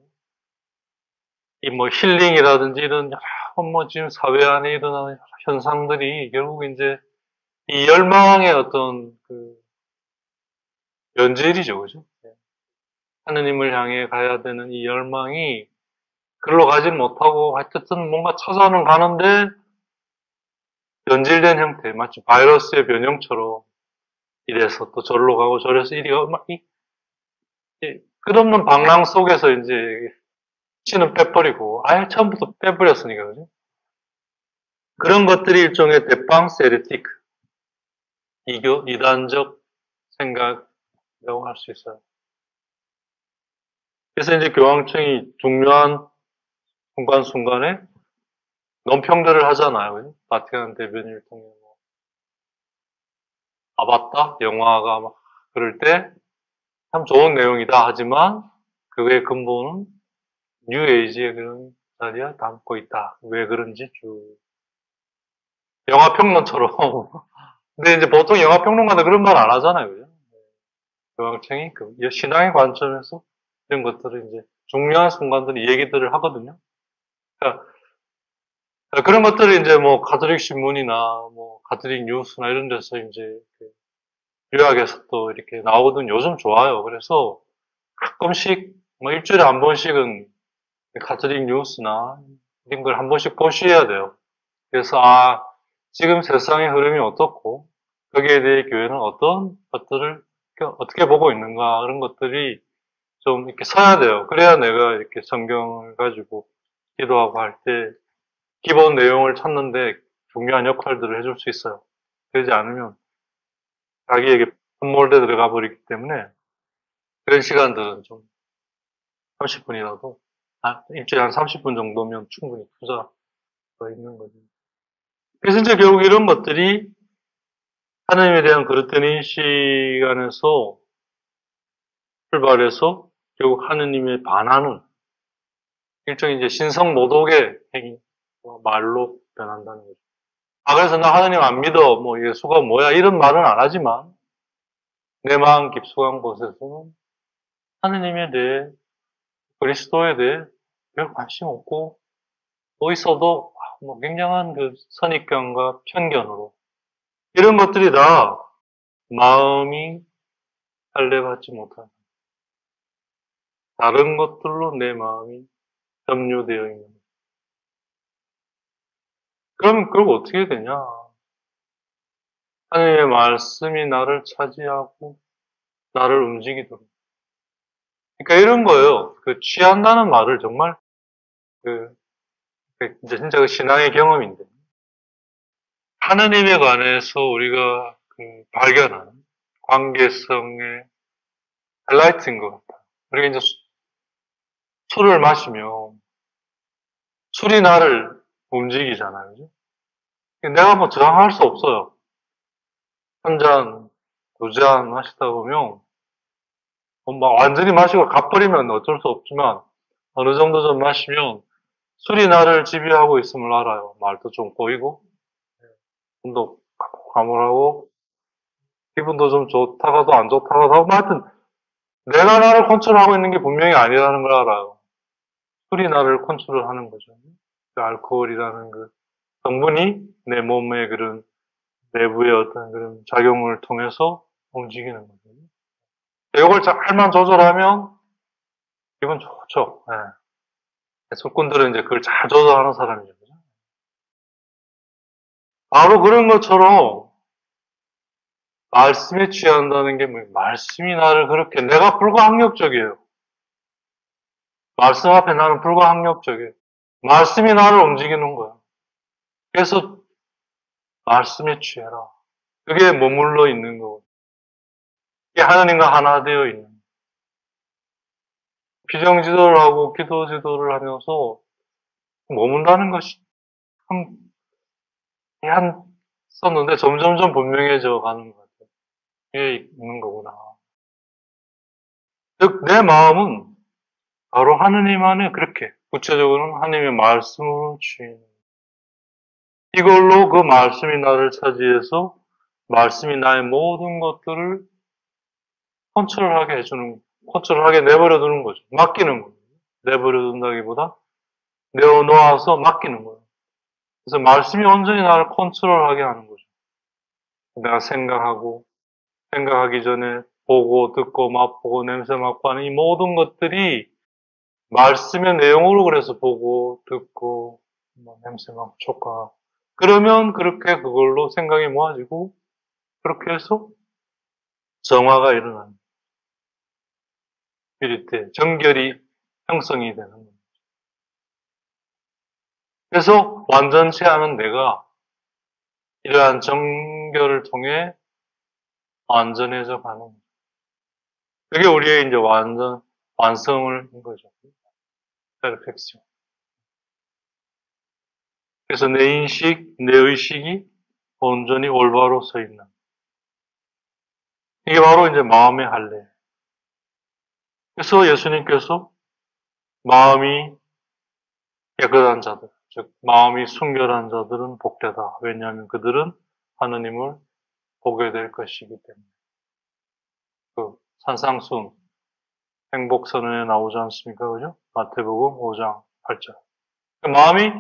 이 뭐 힐링이라든지 이런 여러 뭐 지금 사회 안에 일어나는 현상들이 결국 이제 이 열망의 어떤 그 연질이죠, 그죠? 하느님을 향해 가야 되는 이 열망이 글로 가진 못하고 하여튼 뭔가 찾아는 가는데 연질된 형태, 마치 바이러스의 변형처럼 이래서 또 저리로 가고 저래서 이리 막 끝없는 방랑 속에서 이제 씨는 빼버리고 아예 처음부터 빼버렸으니까 그죠? 그런 것들이 일종의 대빵세르틱 이단적 생각이라고 할 수 있어요. 그래서 이제 교황청이 중요한 순간순간에 논평들을 하잖아요. 그죠? 바티칸 대변인을 통해 아바타 영화가 막 그럴 때 참 좋은 내용이다 하지만 그의 근본은 뉴에이지의 그런 자리에 담고 있다. 왜 그런지 쭉 영화 평론처럼. 근데 이제 보통 영화 평론가들 그런 말 안 하잖아요, 그죠? 교황청이 그 신앙의 관점에서 이런 것들을 이제 중요한 순간들 얘기들을 하거든요. 그러니까 그런 것들이 이제 뭐 가톨릭 신문이나 뭐 가톨릭 뉴스나 이런 데서 이제 유학에서 또 이렇게 나오거든요. 요즘 좋아요. 그래서 가끔씩 뭐 일주일에 한 번씩은 가톨릭 뉴스나 이런 걸 한 번씩 보셔야 돼요. 그래서 지금 세상의 흐름이 어떻고 거기에 대해 교회는 어떤 것들을 어떻게 보고 있는가 그런 것들이 좀 이렇게 서야 돼요. 그래야 내가 이렇게 성경을 가지고 기도하고 할 때 기본 내용을 찾는데 중요한 역할들을 해줄 수 있어요. 그러지 않으면 자기에게 함몰돼 들어가 버리기 때문에 그런 시간들은 좀 30분이라도 일주일에 한 30분 정도면 충분히 투자가 있는 거죠. 그래서 이제 결국 이런 것들이 하나님에 대한 그릇된 인식 안에서 출발해서 결국 하느님에 반하는 일종의 이제 신성모독의 행위, 말로 변한다는 거죠. 그래서 나 하느님 안 믿어, 뭐 예수가 뭐야 이런 말은 안 하지만 내 마음 깊숙한 곳에서는 하느님에 대해 그리스도에 대해 별 관심 없고 뭐 있어도 뭐 굉장한 그 선입견과 편견으로 이런 것들이 다 마음이 할례받지 못하는 다른 것들로 내 마음이 점유되어 있는. 그러면 그거 어떻게 되냐? 하나님의 말씀이 나를 차지하고 나를 움직이도록. 그러니까 이런 거예요. 그 취한다는 말을 정말 그 이제 진짜 그 신앙의 경험인데 하느님에 관해서 우리가 발견하는 관계성의 하이라이트인 것 같아요. 우리가 이제 술을 마시면 술이 나를 움직이잖아요. 그죠? 내가 뭐 저항할 수 없어요. 한 잔, 두 잔 마시다 보면 막 완전히 마시고 가버리면 어쩔 수 없지만 어느 정도 좀 마시면 술이 나를 지배하고 있음을 알아요. 말도 좀 꼬이고 눈도 가물하고 기분도 좀 좋다가도 안 좋다가도 하고 하여튼 내가 나를 컨트롤하고 있는 게 분명히 아니라는 걸 알아요. 술이 나를 컨트롤하는 거죠. 그 알코올이라는 그 성분이 내 몸의 그런 내부의 어떤 그런 작용을 통해서 움직이는 거죠. 이걸 잘만 조절하면 기분 좋죠. 네. 술꾼들은 이제 그걸 잘 조절하는 사람이죠. 바로 그런 것처럼 말씀에 취한다는 게 말씀이 나를 그렇게 내가 불가항력적이에요. 말씀 앞에 나는 불가항력적이에요. 말씀이 나를 움직이는 거야. 그래서 말씀에 취해라. 그게 머물러 있는 거고. 이게 하나님과 하나 되어 있는. 비정 지도를 하고 기도 지도를 하면서 머문다는 것이 참 썼는데 점점점 분명해져 가는 것 같아요. 이게 있는 거구나. 즉, 내 마음은 바로 하느님 안에 그렇게 구체적으로는 하나님의 말씀으로 취해. 이걸로 그 말씀이 나를 차지해서 말씀이 나의 모든 것들을 컨트롤하게 해주는, 컨트롤하게 내버려 두는 거죠. 맡기는 거예요. 내버려 둔다기보다 내어놓아서 맡기는 거예요. 그래서 말씀이 온전히 나를 컨트롤하게 하는 거죠. 내가 생각하고, 생각하기 전에 보고, 듣고, 맛보고, 냄새 맡고 하는 이 모든 것들이 말씀의 내용으로 그래서 보고, 듣고, 냄새 맡고, 촉각. 그러면 그렇게 그걸로 생각이 모아지고, 그렇게 해서 정화가 일어나는 스피릿의 정결이 형성이 되는 거예요. 그래서 완전치 않은 내가 이러한 정결을 통해 완전해져 가는 거예요. 그게 우리의 이제 완성을 한 거죠. 페르펙션. 그래서 내 인식, 내 의식이 온전히 올바로 서 있는. 이게 바로 이제 마음의 할례. 그래서 예수님께서 마음이 깨끗한 자들, 즉 마음이 순결한 자들은 복되다. 왜냐하면 그들은 하느님을 보게 될 것이기 때문에. 그 산상순 행복선언에 나오지 않습니까? 그죠? 마태복음 5장 8절. 그 마음이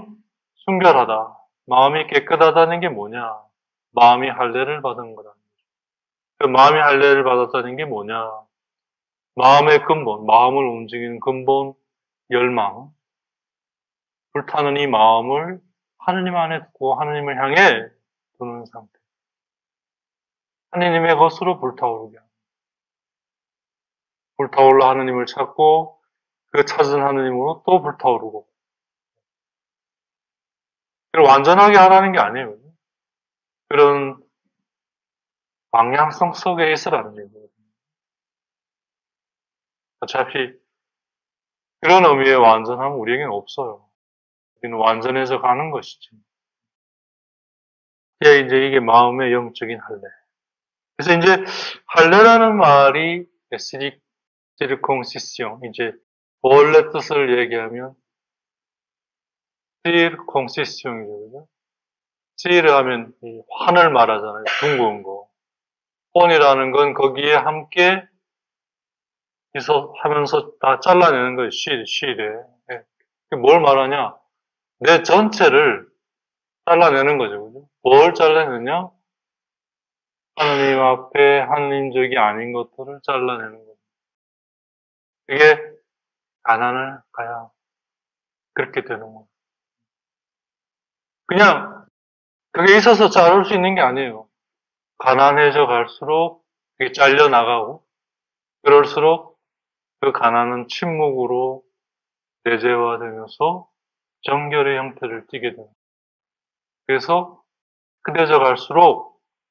순결하다. 마음이 깨끗하다는 게 뭐냐? 마음이 할례를 받은 거다. 그 마음이 할례를 받았다는 게 뭐냐? 마음의 근본, 마음을 움직이는 근본 열망, 불타는 이 마음을 하느님 안에 두고 하느님을 향해 두는 상태. 하느님의 것으로 불타오르게 합니다. 불타올라 하느님을 찾고 그 찾은 하느님으로 또 불타오르고. 완전하게 하라는 게 아니에요. 그런 방향성 속에 있으라는 얘기거든요. 어차피 그런 의미의 완전함은 우리에게는 없어요. 우리는 완전해져 가는 것이지. 이제 이게 마음의 영적인 할례. 그래서 이제 할례라는 말이 시르콩시시옹, 이제 원래 뜻을 얘기하면 시르콩시시옹이죠. 그죠? 시르 하면 이 환을 말하잖아요. 둥근 거. 혼이라는 건 거기에 함께 있어 하면서 다 잘라내는 거예요. 쉬래. 뭘 말하냐? 내 전체를 잘라내는 거죠. 그죠? 뭘 잘라내느냐? 하느님 앞에 하느님적이 아닌 것들을 잘라내는 거예요. 이게 가난을 가야 그렇게 되는 거예요. 그냥 그게 있어서 자랄 수 있는 게 아니에요. 가난해져 갈수록 그게 잘려나가고 그럴수록 그 가난은 침묵으로 내재화되면서 정결의 형태를 띠게 됩니다. 그래서 크려져 갈수록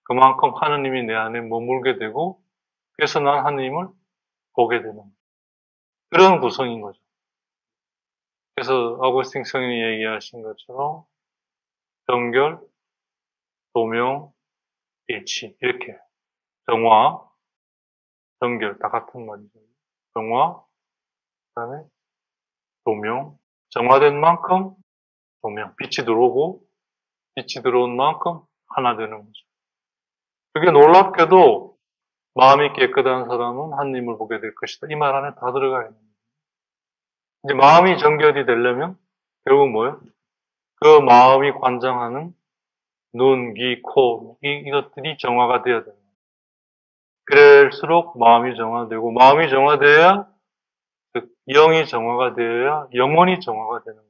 그만큼 하느님이 내 안에 머물게 되고 그래서 난 하느님을 보게 되는 그런 구성인 거죠. 그래서 어거스틴 성인이 얘기하신 것처럼 정결, 도명, 일치 이렇게 정화, 정결 다 같은 말이죠. 정화, 그다음에 도명, 정화된 만큼 도명, 빛이 들어오고 빛이 들어온 만큼 하나 되는 거죠. 그게 놀랍게도 마음이 깨끗한 사람은 하느님을 보게 될 것이다. 이 말 안에 다 들어가 있는 거예요. 이제 마음이 정결이 되려면 결국 뭐예요? 그 마음이 관장하는 눈, 귀, 코 이것들이 정화가 되어야 돼요. 그럴수록 마음이 정화되고 마음이 정화되어야 즉 영이 정화가 되어야 영혼이 정화가 되는 거예요.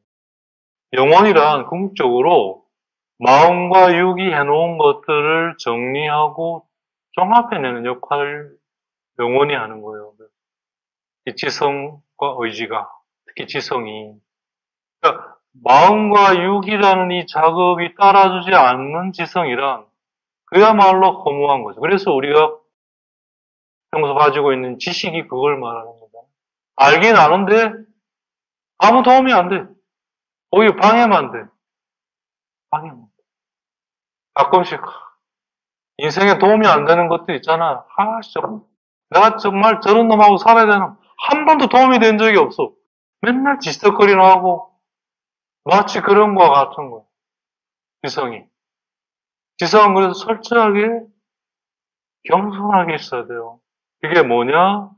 영혼이란 궁극적으로 마음과 육이 해놓은 것들을 정리하고 종합해내는 역할을 영혼이 하는 거예요. 이 지성과 의지가, 특히 지성이. 그러니까 마음과 육이라는 이 작업이 따라주지 않는 지성이란 그야말로 허무한 거죠. 그래서 우리가 평소 가지고 있는 지식이 그걸 말하는 거잖아요. 알긴 아는데 아무 도움이 안 돼. 오히려 방해만 돼. 방해만 돼. 가끔씩 인생에 도움이 안 되는 것들 있잖아. 내가 정말 저런 놈하고 살아야 되나? 한 번도 도움이 된 적이 없어. 맨날 지적거리나 하고 마치 그런 거와 같은 거야. 지성이. 지성은 그래서 철저하게 겸손하게 있어야 돼요. 그게 뭐냐?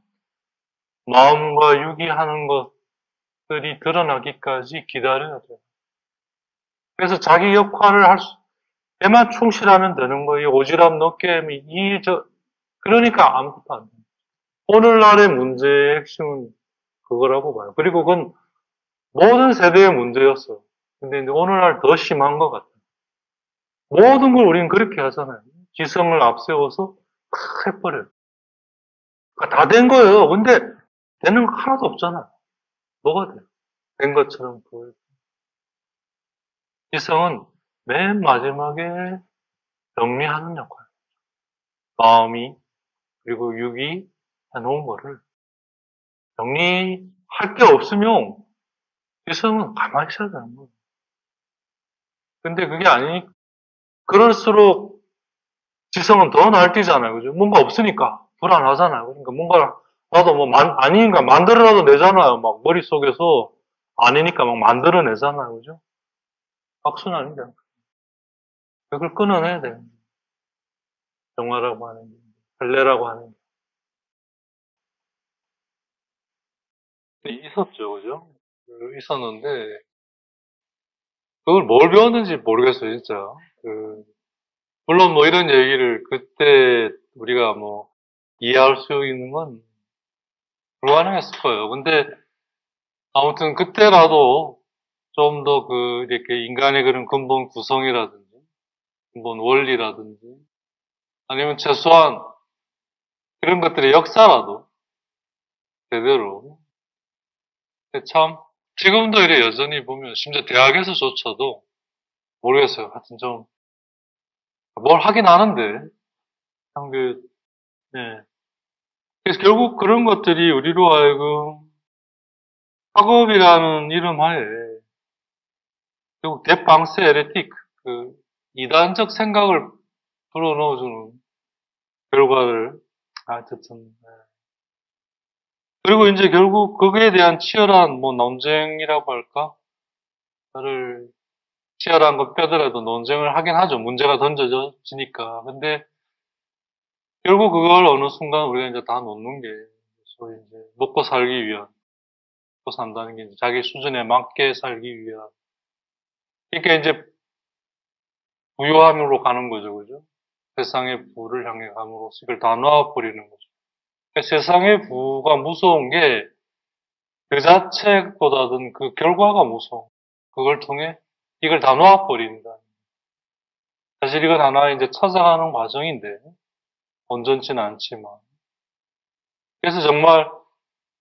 마음과 육이 하는 것들이 드러나기까지 기다려야 돼요. 그래서 자기 역할을 에만 충실하면 되는 거예요. 오지랖 넓게, 그러니까 아무것도 안 돼요. 오늘날의 문제의 핵심은 그거라고 봐요. 그리고 그건 모든 세대의 문제였어요. 근데 이제 오늘날 더 심한 것 같아요. 모든 걸 우리는 그렇게 하잖아요. 지성을 앞세워서 탁 해버려요. 그러니까 다 된 거예요. 근데 되는 거 하나도 없잖아요. 뭐가 돼요? 된 것처럼 보여요. 지성은 맨 마지막에 정리하는 역할. 마음이 그리고 육이 해놓은 거를 정리할 게 없으면 지성은 가만히 있어야 되는 거예요. 근데 그게 아니니 그럴수록 지성은 더 날뛰잖아요. 그죠? 뭔가 없으니까 불안하잖아요. 그러니까 뭔가 나도 뭐 아니니까 만들어라도 내잖아요. 막 머릿속에서 아니니까 막 만들어내잖아요. 그죠? 악순환이죠. 그걸 끊어내야 돼요. 정화라고 하는 게, 할례라고 하는 게. 있었죠. 그죠? 있었는데 그걸 뭘 배웠는지 모르겠어요. 진짜. 물론 뭐 이런 얘기를 그때 우리가 뭐 이해할 수 있는 건 불가능했을 거예요. 근데 아무튼 그때라도 좀 더 이렇게 인간의 그런 근본 구성이라든지, 근본 원리라든지, 아니면 최소한 그런 것들의 역사라도 제대로. 근데 참, 지금도 이래 여전히 보면, 심지어 대학에서조차도 모르겠어요. 하여튼 좀, 뭘 하긴 하는데, 참 예. 그래서 결국 그런 것들이 우리로 하여금 학업이라는 이름 하에, 결국 대방세 에레틱, 이단적 생각을 불어넣어주는 결과를, 어쨌든, 그리고 이제 결국 거기에 대한 치열한 뭐 논쟁이라고 할까? 를 치열한 것 빼더라도 논쟁을 하긴 하죠. 문제가 던져지니까. 근데 결국 그걸 어느 순간 우리가 이제 다 놓는 게 소위 이제 먹고 살기 위한, 먹고 산다는 게 이제 자기 수준에 맞게 살기 위한. 그러니까 이제 부유함으로 가는 거죠. 그죠? 세상의 부를 향해 감으로써 이걸 다 놓아버리는 거죠. 그러니까 세상의 부가 무서운 게 그 자체보다는 그 결과가 무서워. 그걸 통해 이걸 다 놓아버린다. 사실 이건 하나의 이제 찾아가는 과정인데, 온전치는 않지만. 그래서 정말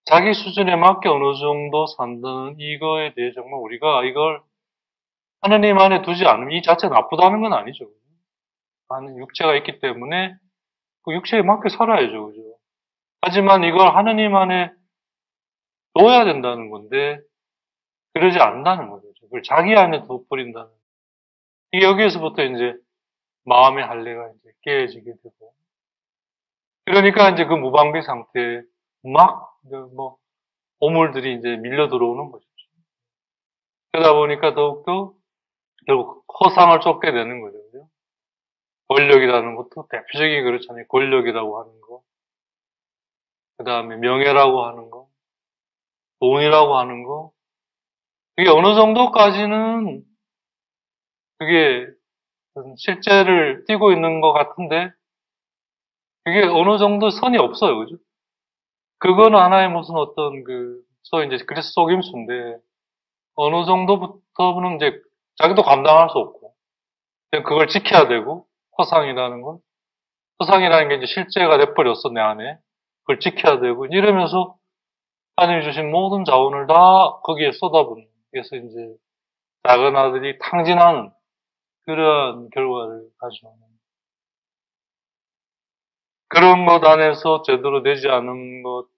자기 수준에 맞게 어느 정도 산다는 이거에 대해 정말 우리가 이걸 하느님 안에 두지 않으면 이 자체가 나쁘다는 건 아니죠. 나는 육체가 있기 때문에 그 육체에 맞게 살아야죠. 그죠? 하지만 이걸 하느님 안에 놓아야 된다는 건데, 그러지 않는다는 거죠. 그걸 자기 안에 둬버린다는. 이게 여기에서부터 이제 마음의 할례가 이제 깨어지게 되고. 그러니까 이제 그 무방비 상태에 막, 뭐, 오물들이 이제 밀려 들어오는 거죠. 그러다 보니까 더욱더 결국 허상을 쫓게 되는 거죠. 그죠? 권력이라는 것도 대표적인 그렇잖아요. 권력이라고 하는 거. 그 다음에 명예라고 하는 거. 돈이라고 하는 거. 그게 어느 정도까지는 그게 실제를 띠고 있는 것 같은데 그게 어느 정도 선이 없어요. 그죠? 그거는 하나의 무슨 어떤 소위 이제 그래서 속임수인데 어느 정도부터는 이제 자기도 감당할 수 없고 그냥 그걸 지켜야 되고 허상이라는 건 허상이라는 게 이제 실제가 돼버렸어 내 안에 그걸 지켜야 되고 이러면서 하나님이 주신 모든 자원을 다 거기에 쏟아붓는 그래서 이제 작은 아들이 탕진하는 그러한 결과를 가져오는 그런 것 안에서 제대로 되지 않은 것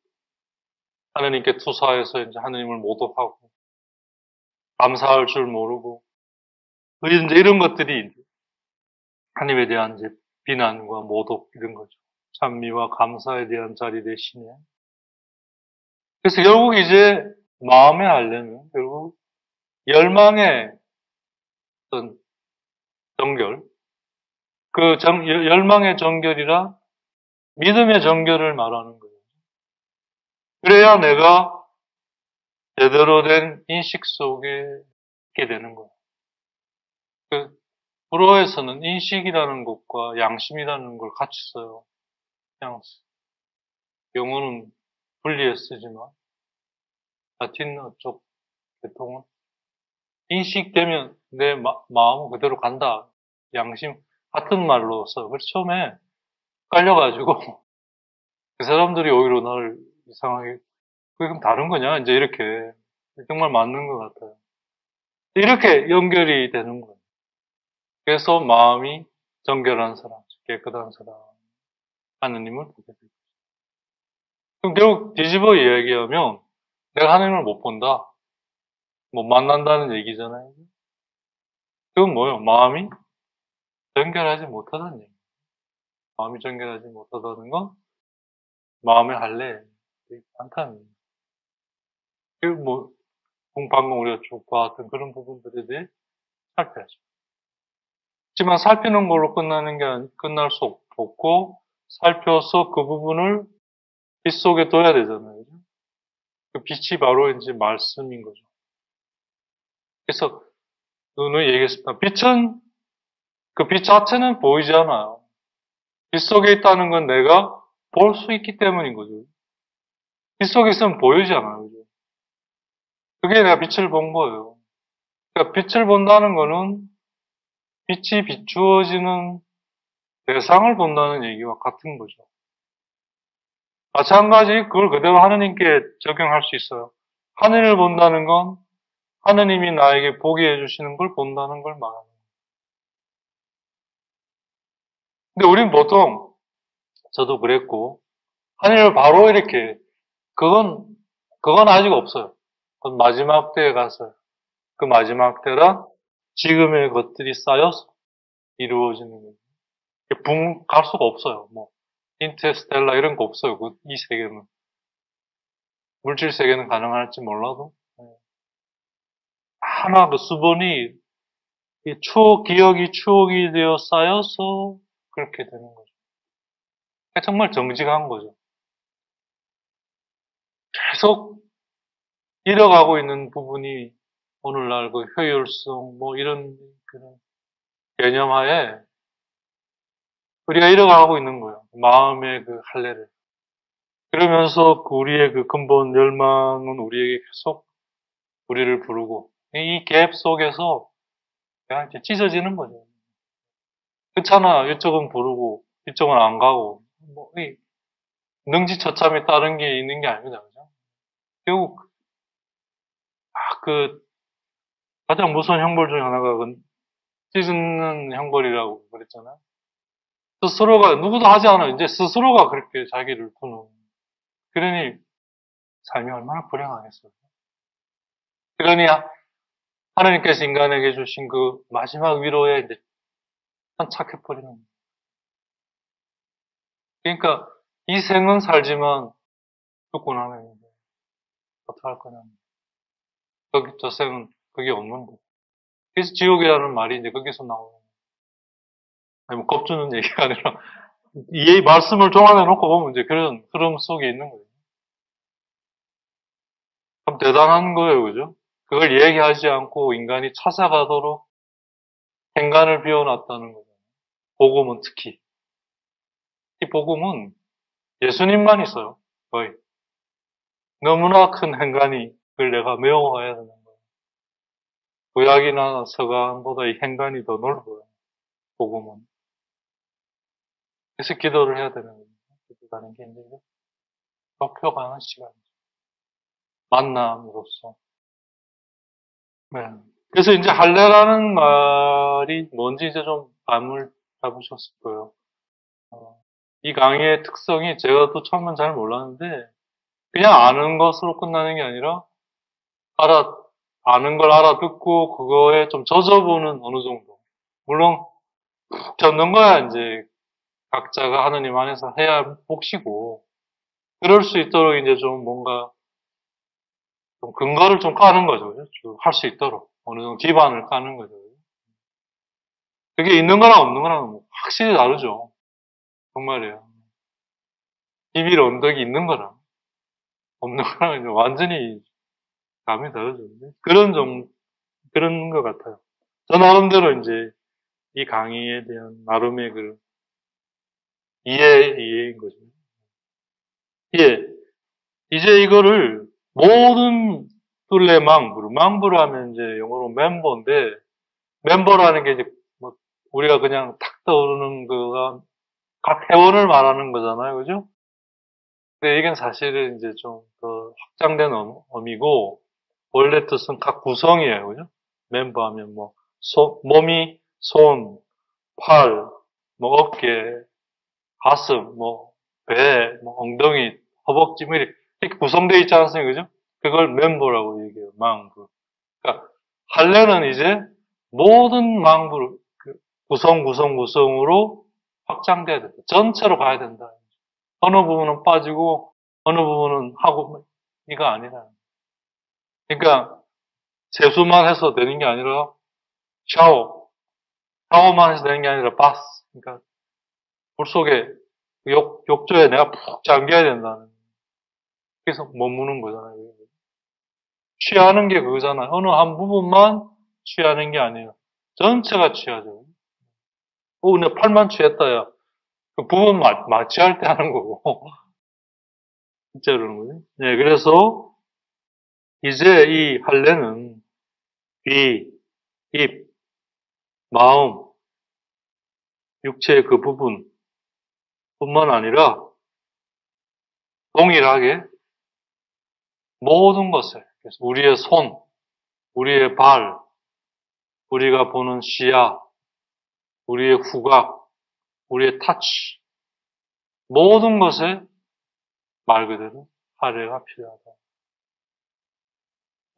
하나님께 투사해서 이제 하나님을 모독하고 감사할 줄 모르고 이제 이런 것들이 하나님에 대한 이제 비난과 모독 이런 거죠. 찬미와 감사에 대한 자리 대신에 그래서 결국 이제 마음의 할례는 결국 열망의 어떤 정결 열망의 정결이라 믿음의 정결을 말하는 거예요. 그래야 내가 제대로 된 인식 속에 있게 되는 거예요. 불어에서는 인식이라는 것과 양심이라는 걸 같이 써요. 그냥 영어는 분리해 쓰지만 라틴어 쪽 계통은 인식되면 내 마음은 그대로 간다. 양심 같은 말로 써요. 그래서 처음에 깔려가지고 그 사람들이 오히려 나를 이상하게 그게 그럼 다른 거냐? 이제 이렇게 정말 맞는 것 같아요. 이렇게 연결이 되는 거예요. 그래서 마음이 정결한 사람, 깨끗한 사람, 하느님을 보게 돼요. 그럼 결국 뒤집어 이야기하면 내가 하나님을 못 본다. 못 만난다는 얘기잖아요. 그건 뭐예요? 마음이 정결하지 못하다는 얘기. 마음이 정결하지 못하다는 건 마음의 할례 않다는 얘기. 그리고 뭐 방금 우리가 쭉 봤던 그런 부분들에 대해 살펴야죠. 하지만 살피는 걸로 끝날 수 없고 살펴서 그 부분을 빛 속에 둬야 되잖아요. 그 빛이 바로 이제 말씀인 거죠. 그래서 눈을 얘기했습니다. 빛은 그 빛 자체는 보이지 않아요. 빛 속에 있다는 건 내가 볼 수 있기 때문인 거죠. 빛 속에 있으면 보이지 않아요. 그죠? 그게 내가 빛을 본 거예요. 그러니까 빛을 본다는 거는 빛이 비추어지는 대상을 본다는 얘기와 같은 거죠. 마찬가지 그걸 그대로 하느님께 적용할 수 있어요. 하늘을 본다는 건 하느님이 나에게 보게 해주시는 걸 본다는 걸 말하는 거예요. 근데 우린 보통 저도 그랬고 하늘을 바로 이렇게 그건 아직 없어요. 그건 마지막 때에 가서 그 마지막 때라 지금의 것들이 쌓여서 이루어지는 거예요. 갈 수가 없어요. 뭐 인터스텔라 이런 거 없어요. 이 세계는 물질 세계는 가능할지 몰라도 하나 그 수본이 기억이 추억이 되어 쌓여서 그렇게 되는 거죠. 정말 정직한 거죠. 계속 잃어가고 있는 부분이 오늘날 그 효율성 뭐 이런 그런 개념하에 우리가 잃어가고 있는 거예요. 마음의 그 할례를. 그러면서 우리의 그 근본 열망은 우리에게 계속 우리를 부르고, 이 갭 속에서 내가 이제 찢어지는 거죠. 그렇잖아. 이쪽은 부르고, 이쪽은 안 가고, 뭐, 능지처참에 따른 게 있는 게 아닙니다. 그죠? 결국, 그, 가장 무서운 형벌 중에 하나가 그 찢는 형벌이라고 그랬잖아요. 스스로가, 누구도 하지 않아요. 이제 스스로가 그렇게 자기를 부는. 그러니, 삶이 얼마나 불행하겠어요. 그러니, 하나님께서 인간에게 주신 그 마지막 위로에 이제 착해버리는 거예요. 그러니까, 이 생은 살지만 죽고 나면 이제 어떻게 할 거냐. 거기, 저 생은 그게 없는데. 그래서 지옥이라는 말이 이제 거기서 나오는 거예요. 아니, 뭐, 겁주는 얘기가 아니라, 이 말씀을 종합해 놓고 보면 이제 그런 흐름 속에 있는 거예요. 참 대단한 거예요, 그죠? 그걸 얘기하지 않고 인간이 찾아가도록 행간을 비워놨다는 거예요. 복음은 특히. 이 복음은 예수님만 있어요, 거의. 너무나 큰 행간이, 그걸 내가 메워야 되는 거예요. 구약이나 서강보다 이 행간이 더 넓어요, 복음은. 그래서 기도를 해야 되는 거예요. 기도하는 게 이제 좁혀가는 시간이죠. 만남으로써. 네. 그래서 이제 할례라는 말이 뭔지 이제 좀 감을 잡으셨을 거예요. 이 강의의 특성이 제가 또 처음엔 잘 몰랐는데 그냥 아는 것으로 끝나는 게 아니라 아는 걸 알아듣고 그거에 좀 젖어보는 어느 정도. 물론 젖는 거야 이제 각자가 하느님 안에서 해야 몫이고 그럴 수 있도록 이제 좀 뭔가 좀 근거를 좀 까는 거죠. 할 수 있도록 어느 정도 기반을 까는 거죠. 그게 있는 거랑 없는 거랑 확실히 다르죠. 정말이에요. 비빌 언덕이 있는 거랑 없는 거랑 이제 완전히 감이 다르죠. 그런 것 같아요. 저 나름대로 이제 이 강의에 대한 나름의 그 이해인 거죠. 예. 이제 이거를 모든 둘레 망부로 하면 이제 영어로 멤버인데, 멤버라는 게 이제 뭐 우리가 그냥 탁 떠오르는 거가 각 회원을 말하는 거잖아요. 그죠? 근데 이건 사실은 이제 좀 더 확장된 의미고, 원래 뜻은 각 구성이에요. 그죠? 멤버 하면 뭐, 몸이, 손, 팔, 뭐, 어깨, 가슴, 뭐, 배, 뭐, 엉덩이, 허벅지, 뭐, 이렇게 구성되어 있지 않습니까? 그죠? 그걸 멤버라고 얘기해요. 망부. 그러니까, 할례는 이제 모든 망부를, 구성으로 확장돼야 된다. 전체로 가야 된다. 어느 부분은 빠지고, 어느 부분은 하고, 이거 아니라. 그러니까, 세수만 해서 되는 게 아니라, 샤워. 샤워만 해서 되는 게 아니라, 바스. 그러니까, 물 속에, 욕조에 내가 푹 잠겨야 된다는. 그래서 머무는 거잖아요. 취하는 게 그거잖아요. 어느 한 부분만 취하는 게 아니에요. 전체가 취하죠. 내 팔만 취했다, 야. 그 부분 마취할 때 하는 거고. 진짜 그러는 거죠. 네, 그래서, 이제 이 할례는 귀, 입, 마음, 육체의 그 부분 뿐만 아니라 동일하게 모든 것을, 그래서 우리의 손, 우리의 발, 우리가 보는 시야, 우리의 후각, 우리의 타치, 모든 것에 말 그대로 할례가 필요하다.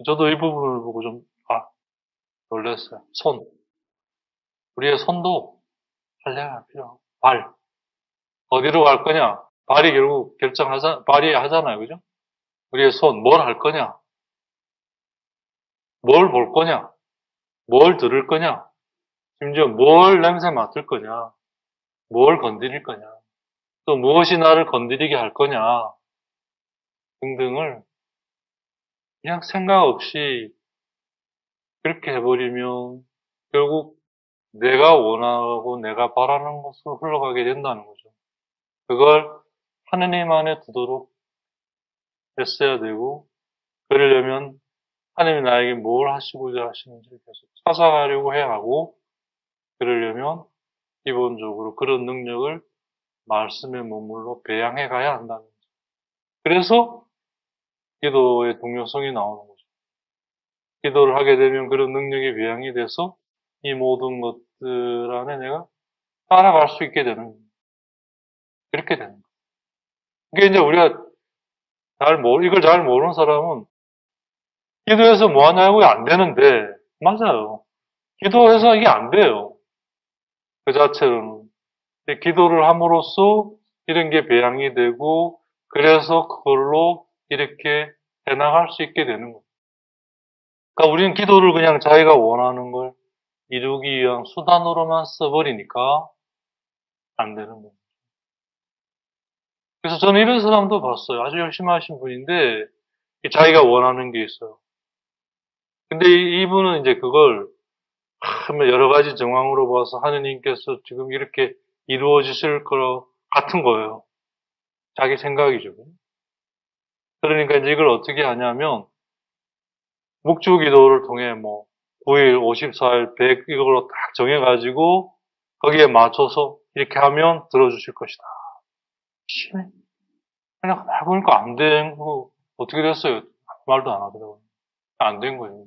저도 이 부분을 보고 좀, 놀랐어요. 손. 우리의 손도 할례가 필요하고, 발. 어디로 갈 거냐? 발이 결국 발이 하잖아요. 그죠? 우리의 손, 뭘 할 거냐? 뭘 볼 거냐? 뭘 들을 거냐? 심지어 뭘 냄새 맡을 거냐? 뭘 건드릴 거냐? 또 무엇이 나를 건드리게 할 거냐? 등등을 그냥 생각 없이 그렇게 해버리면 결국 내가 원하고 내가 바라는 것으로 흘러가게 된다는 거죠. 그걸 하느님 안에 두도록 했어야 되고, 그러려면 하느님이 나에게 뭘 하시고자 하시는지를 계속 찾아가려고 해야 하고, 그러려면 기본적으로 그런 능력을 말씀의 머물러 배양해 가야 한다는 거죠. 그래서 기도의 동요성이 나오는 거죠. 기도를 하게 되면 그런 능력이 배양이 돼서 이 모든 것들 안에 내가 따라갈 수 있게 되는 거예요. 그렇게 되는 거예요. 이게 이제 우리가 이걸 잘 모르는 사람은 기도해서 뭐 하냐고 안 되는데, 맞아요. 기도해서 이게 안 돼요. 그 자체로는. 기도를 함으로써 이런 게 배양이 되고, 그래서 그걸로 이렇게 해나갈 수 있게 되는 거예요. 그러니까 우리는 기도를 그냥 자기가 원하는 걸 이루기 위한 수단으로만 써버리니까 안 되는 거예요. 그래서 저는 이런 사람도 봤어요. 아주 열심히 하신 분인데, 자기가 원하는 게 있어요. 근데 이분은 이제 그걸 여러 가지 정황으로 봐서 하느님께서 지금 이렇게 이루어지실 것 같은 거예요. 자기 생각이죠. 그러니까 이제 이걸 어떻게 하냐면, 묵주 기도를 통해 9일, 54일, 100 이걸로 딱 정해가지고 거기에 맞춰서 이렇게 하면 들어주실 것이다. 그냥 해보니까 안 된 거 어떻게 됐어요? 말도 안 하더라고요. 안 된 거예요.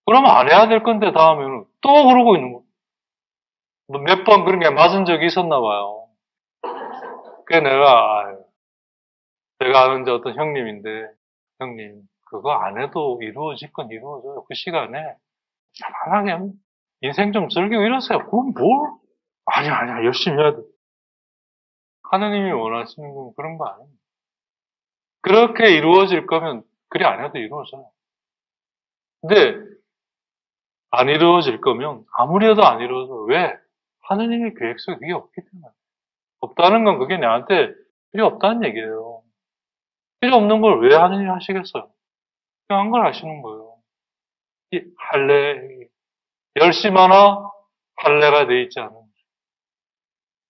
그러면 안 해야 될 건데 다음에는 또 그러고 있는 거예요. 몇 번 그런 게 맞은 적이 있었나 봐요. 그래 제가 아는 이제 어떤 형님인데, 형님 그거 안 해도 이루어질 건 이루어져요. 그 시간에 편안하게 인생 좀 즐기고 이러세요. 그건 뭘? 아니야, 열심히 해야 돼. 하느님이 원하시는 건 그런 거 아니에요. 그렇게 이루어질 거면 그리 안 해도 이루어져요. 근데 안 이루어질 거면 아무리 해도 안 이루어져. 왜? 하느님의 계획 속에 그게 없기 때문에. 없다는 건 그게 나한테 필요 없다는 얘기예요. 필요 없는 걸 왜 하느님이 하시겠어요? 필요한 걸 하시는 거예요. 이 할례, 열심하나 할례가 돼 있지 않은 거죠.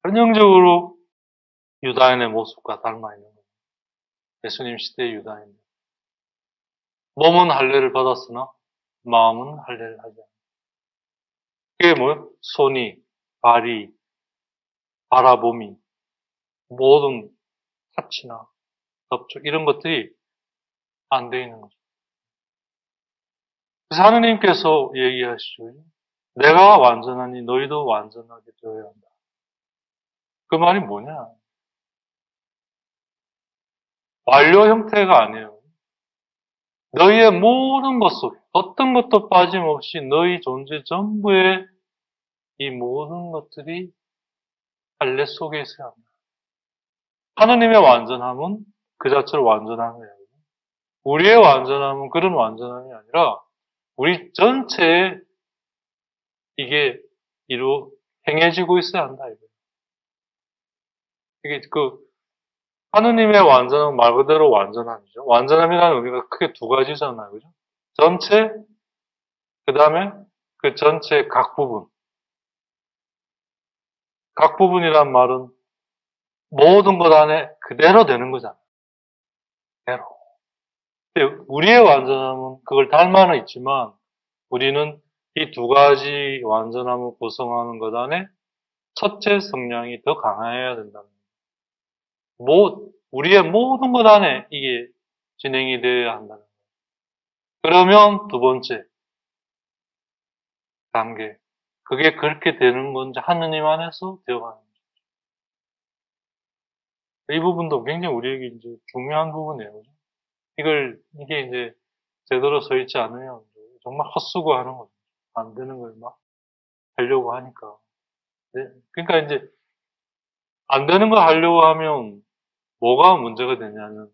전형적으로 유다인의 모습과 닮아 있는 거예요. 예수님 시대의 유다인. 몸은 할례를 받았으나 마음은 할례를 하지 않아요. 그게 뭐예요? 손이, 발이, 바라봄이, 모든 타치나 접촉 이런 것들이 안 돼 있는 거죠. 그래서 하느님께서 얘기하시죠. 내가 완전하니 너희도 완전하게 되어야 한다. 그 말이 뭐냐? 완료 형태가 아니에요. 너희의 모든 것 속에 어떤 것도 빠짐없이 너희 존재 전부의 이 모든 것들이 할례 속에 있어야 합니다. 하느님의 완전함은 그 자체로 완전함이에요. 우리의 완전함은 그런 완전함이 아니라 우리 전체에 이게 행해지고 있어야 한다. 이게 하느님의 완전함은 말 그대로 완전함이죠. 완전함이라는 의미가 크게 두 가지잖아요. 그죠? 전체, 그 다음에 그 전체의 각 부분. 각 부분이란 말은 모든 것 안에 그대로 되는 거잖아요. 그대로. 근데 우리의 완전함은 그걸 닮아는 있지만 우리는 이 두 가지 완전함을 구성하는 것 안에 첫째 성향이 더 강해야 된다는 거예요. 우리의 모든 것 안에 이게 진행이 되어야 한다는 거예요. 그러면 두 번째 단계. 그게 그렇게 되는 건지 하느님 안에서 되어가는 거죠. 이 부분도 굉장히 우리에게 이제 중요한 부분이에요. 그죠? 이게 이제 제대로 서 있지 않으면 정말 헛수고하는 거죠. 안 되는 걸 막 하려고 하니까. 네. 그러니까 이제 안 되는 거 하려고 하면 뭐가 문제가 되냐면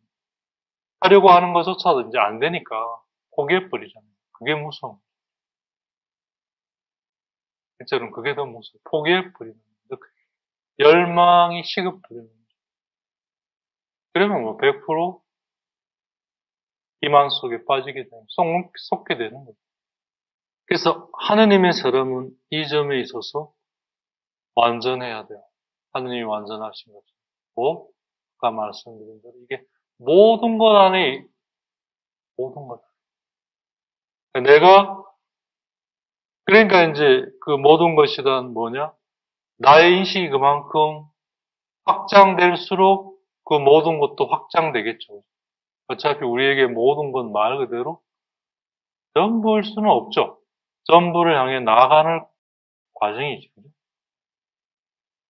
하려고 하는 것조차도 이제 안 되니까 포기해버리잖아요. 그게 무서워. 실제로는 그게 더 무서워. 포기해버리는 거죠. 열망이 식어버리는 거죠. 그러면 100% 기만 속에 빠지게 되는, 속게 되는 거죠. 그래서 하느님의 사람은 이 점에 있어서 완전해야 돼요. 하느님이 완전하신 것이고, 아까 말씀드린 대로 이게 모든 것 안에, 모든 것. 내가, 그러니까 이제 그 모든 것이란 뭐냐? 나의 인식이 그만큼 확장될수록 그 모든 것도 확장되겠죠. 어차피 우리에게 모든 건 말 그대로 전부일 수는 없죠. 전부를 향해 나아가는 과정이죠.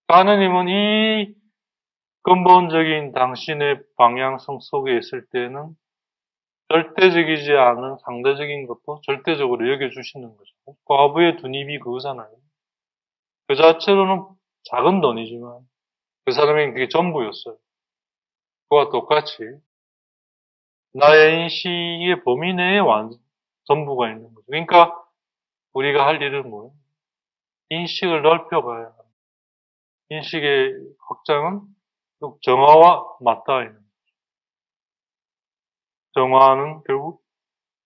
하느님은 이 근본적인 당신의 방향성 속에 있을 때는 절대적이지 않은 상대적인 것도 절대적으로 여겨주시는 거죠. 과부의 두 입이 그거잖아요. 그 자체로는 작은 돈이지만 그 사람에게 그게 전부였어요. 그와 똑같이 나의 인식의 범위 내에 전부가 있는 거죠. 그러니까 우리가 할 일은 뭐예요? 인식을 넓혀가야 합니다. 인식의 확장은 정화와 맞닿아 있는 거죠. 정화는 결국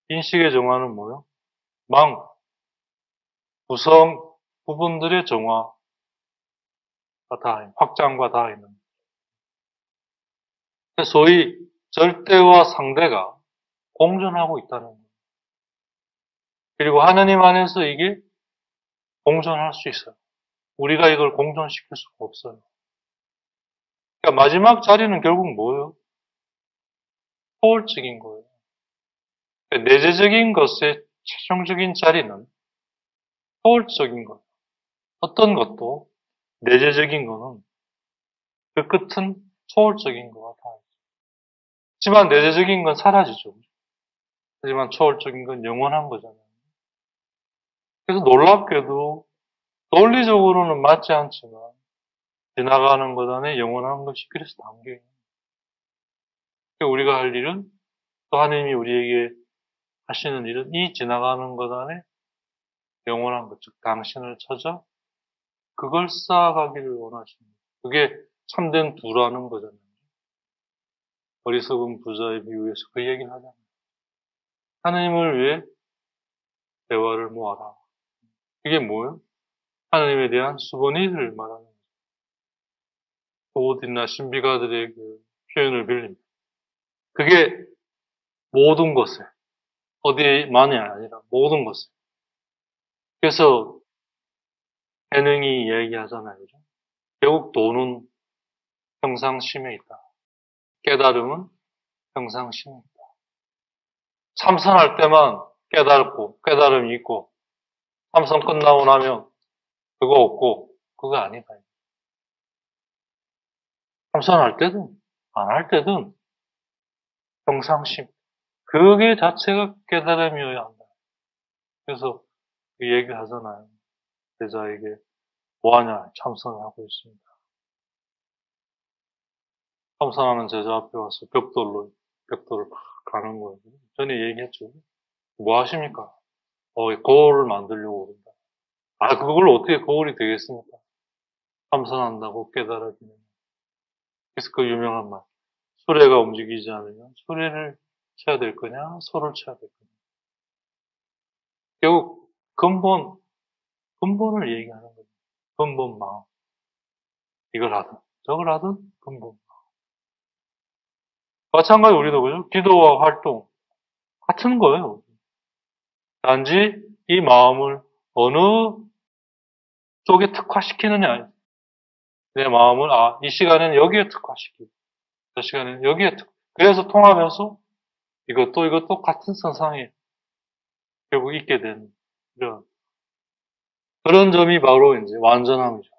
인식의 정화는 뭐예요? 구성 부분들의 정화가 확장과 닿아 있는 거죠. 소위 절대와 상대가 공존하고 있다는 거예요. 그리고 하느님 안에서 이게 공존할 수 있어요. 우리가 이걸 공존시킬 수가 없어요. 그러니까 마지막 자리는 결국 뭐예요? 포괄적인 거예요. 그러니까 내재적인 것의 최종적인 자리는 포괄적인 거예요. 어떤 것도 내재적인 거는 그 끝은 초월적인 것 같아요. 하지만 내재적인 건 사라지죠. 하지만 초월적인 건 영원한 거잖아요. 그래서 놀랍게도 논리적으로는 맞지 않지만 지나가는 것 안에 영원한 것이 그래서 담겨요. 우리가 할 일은 또 하나님이 우리에게 하시는 일은 이 지나가는 것 안에 영원한 것, 즉 당신을 찾아 그걸 쌓아가기를 원하십니다. 그게 참된 부라는 거잖아요. 어리석은 부자의 비유에서 그 얘기를 하잖아요. 하나님을 위해 대화를 모아라. 이게 뭐예요? 하나님에 대한 수고니를 말하는 거죠. 오딘나 신비가들의 그 표현을 빌립니다. 그게 모든 것에, 어디만이 아니라 모든 것에. 그래서 해능이 이야기하잖아요. 그죠? 결국 돈은 평상심에 있다. 깨달음은 평상심에 있다. 참선할 때만 깨달고, 깨달음이 있고, 참선 끝나고 나면 그거 없고, 그거 아니다. 참선할 때든, 안 할 때든, 평상심. 그게 자체가 깨달음이어야 한다. 그래서 그 얘기를 하잖아요. 제자에게 뭐하냐? 참선을 하고 있습니다. 참선하는 제자 앞에 와서 벽돌을 막 가는 거예요. 전에 얘기했죠. 뭐 하십니까? 거울을 만들려고 그런다. 그걸 어떻게 거울이 되겠습니까? 참선한다고 깨달아지는. 그래서 그 유명한 말. 수레가 움직이지 않으면 수레를 쳐야 될 거냐, 소를 쳐야 될 거냐. 결국 근본을 얘기하는 거죠. 근본 마음. 이걸 하든, 저걸 하든, 근본. 마찬가지 우리도 그죠? 기도와 활동. 같은 거예요. 단지 이 마음을 어느 쪽에 특화시키느냐. 내 마음을, 이 시간에는 여기에 특화시키고, 저 시간에는 여기에 그래서 통하면서 이것도 같은 선상에 결국 있게 되는 그런 점이 바로 이제 완전함이죠.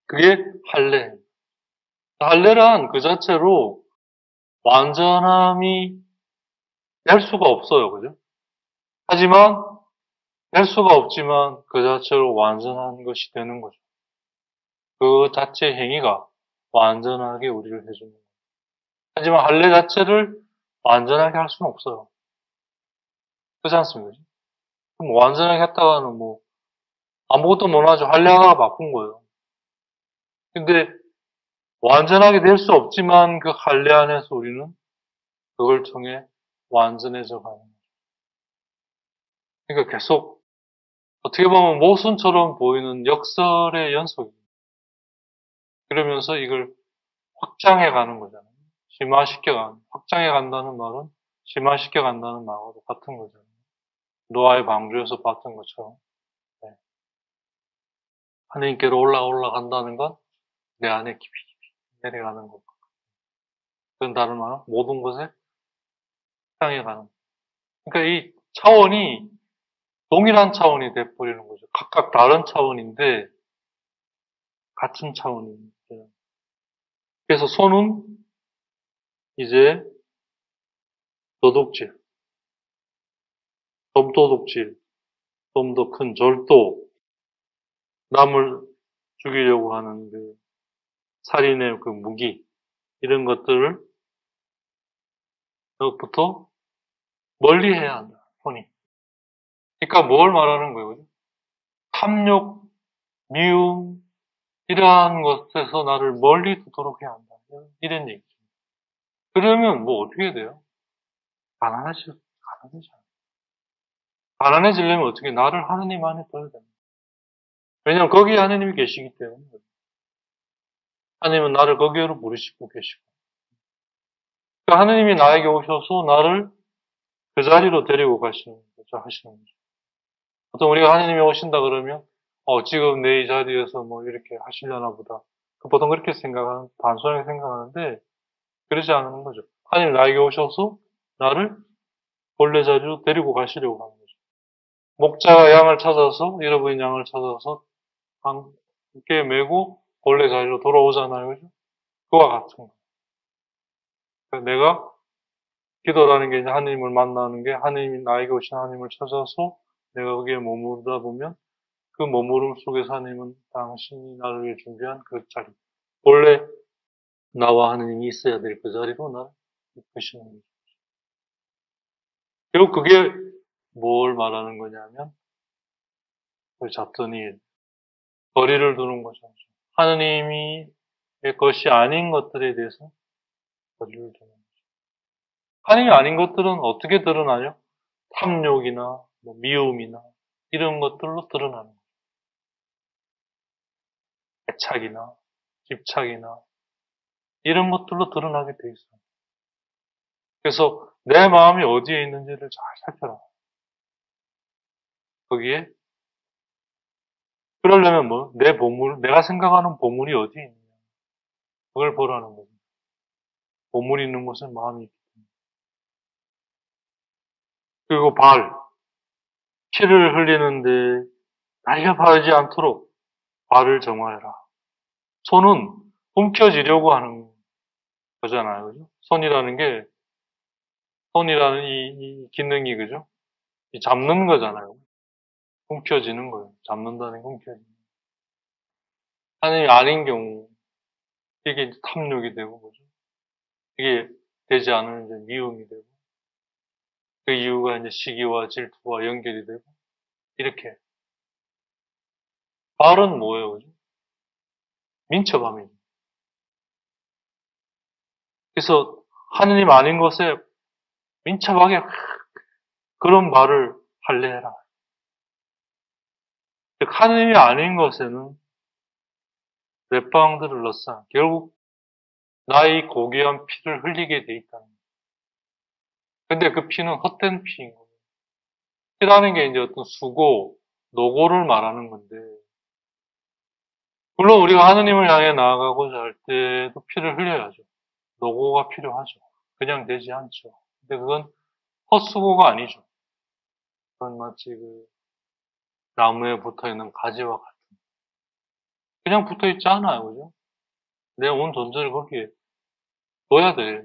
그게 할례. 할례란 그 자체로 완전함이 될 수가 없어요. 그죠? 하지만 될 수가 없지만 그 자체로 완전한 것이 되는 거죠. 그 자체 행위가 완전하게 우리를 해주는 거예요. 하지만 할례 자체를 완전하게 할 수는 없어요. 그렇지 않습니까? 그럼 완전하게 했다가는 아무것도 못하죠. 할례 하나가 바꾼 거예요. 근데 완전하게 될 수 없지만 그 할례 안에서 우리는 그걸 통해 완전해져 가는 거예요. 그러니까 계속 어떻게 보면 모순처럼 보이는 역설의 연속입니다. 그러면서 이걸 확장해 가는 거잖아요. 확장해 간다는 말은 심화시켜 간다는 말하고 같은 거잖아요. 노아의 방주에서 봤던 것처럼. 네. 하나님께로 올라간다는 건 내 안에 깊이 내려가는 것. 그건 다른 말은 모든 것에 확장해 가는 것. 그러니까 이 차원이 동일한 차원이 돼버리는 거죠. 각각 다른 차원인데 같은 차원입니다. 그래서 손은 이제 도둑질, dom도둑질, 좀 더 큰 절도, 남을 죽이려고 하는 그 살인의 그 무기, 이런 것들을 부터 멀리 해야 한다, 손이. 그러니까 뭘 말하는 거예요? 탐욕, 미움, 이러한 것에서 나를 멀리 두도록 해야 한다. 이런 얘기죠. 그러면 뭐 어떻게 돼요? 가난해지잖아요. 가난해지려면 어떻게 나를 하느님 안에 둬야 됩니다. 왜냐하면 거기에 하느님이 계시기 때문에. 하나님은 나를 거기로 부르시고 계시고. 그러니까 하느님이 나에게 오셔서 나를 그 자리로 데리고 가시는 거죠. 하시는 거죠. 보통 우리가 하느님이 오신다 그러면, 지금 내 이 자리에서 뭐 이렇게 하시려나 보다. 보통 그렇게 단순하게 생각하는데, 그러지 않는 거죠. 하나님 나에게 오셔서 나를 본래 자리로 데리고 가시려고 하는 거죠. 목자가 양을 찾아서, 잃어버린 양을 찾아서 함께 메고 본래 자리로 돌아오잖아요. 그죠? 그와 같은 거예요. 그러니까 내가 기도라는 게 이제 하나님을 만나는 게 하나님이 나에게 오신 하나님을 찾아서 내가 거기에 머무르다 보면 그 머무름 속에서 하나님은 당신이 나를 위해 준비한 그 자리. 본래 나와 하나님이 있어야 될 그 자리로 나를 이끄시는 거죠. 결국 그게 뭘 말하는 거냐면 그 잡더니 거리를 두는 거죠. 하나님이 것이 아닌 것들에 대해서 거리를 두는 거죠. 하나님이 아닌 것들은 어떻게 드러나요? 탐욕이나 뭐 미움이나 이런 것들로 드러나는 거예요. 애착이나 집착이나 이런 것들로 드러나게 돼 있어요. 그래서 내 마음이 어디에 있는지를 잘 살펴라. 거기에 그러려면 뭐 내 보물, 내가 생각하는 보물이 어디에 있느냐 그걸 보라는 거죠. 보물이 있는 곳은 마음이 있기 때문에. 그리고 피를 흘리는데 날려바르지 않도록 발을 정화해라. 손은 움켜쥐려고 하는 거잖아요. 그죠? 손이라는 이 기능이, 그죠? 이 잡는 거잖아요. 움켜쥐는 거예요. 잡는다는 게 움켜쥐는 거예요. 하나님이 아닌 경우, 이게 이제 탐욕이 되고, 그죠? 이게 되지 않으면 이제 미움이 되고, 그 이유가 이제 시기와 질투와 연결이 되고, 이렇게. 발은 뭐예요, 그죠? 민첩함이죠. 그래서 하느님 아닌 것에 민첩하게 그런 말을 할례해라. 하느님이 아닌 것에는 랫방들을 넣사 결국 나의 고귀한 피를 흘리게 돼 있다는 거예요. 근데 그 피는 헛된 피인 거예요. 피라는 게 이제 어떤 수고, 노고를 말하는 건데, 물론 우리가 하느님을 향해 나아가고자 할 때도 피를 흘려야죠. 노고가 필요하죠. 그냥 되지 않죠. 근데 그건 헛수고가 아니죠. 그건 마치 그 나무에 붙어 있는 가지와 같은. 그냥 붙어 있지 않아요. 그죠? 내 온 존재를 거기에 둬야 돼.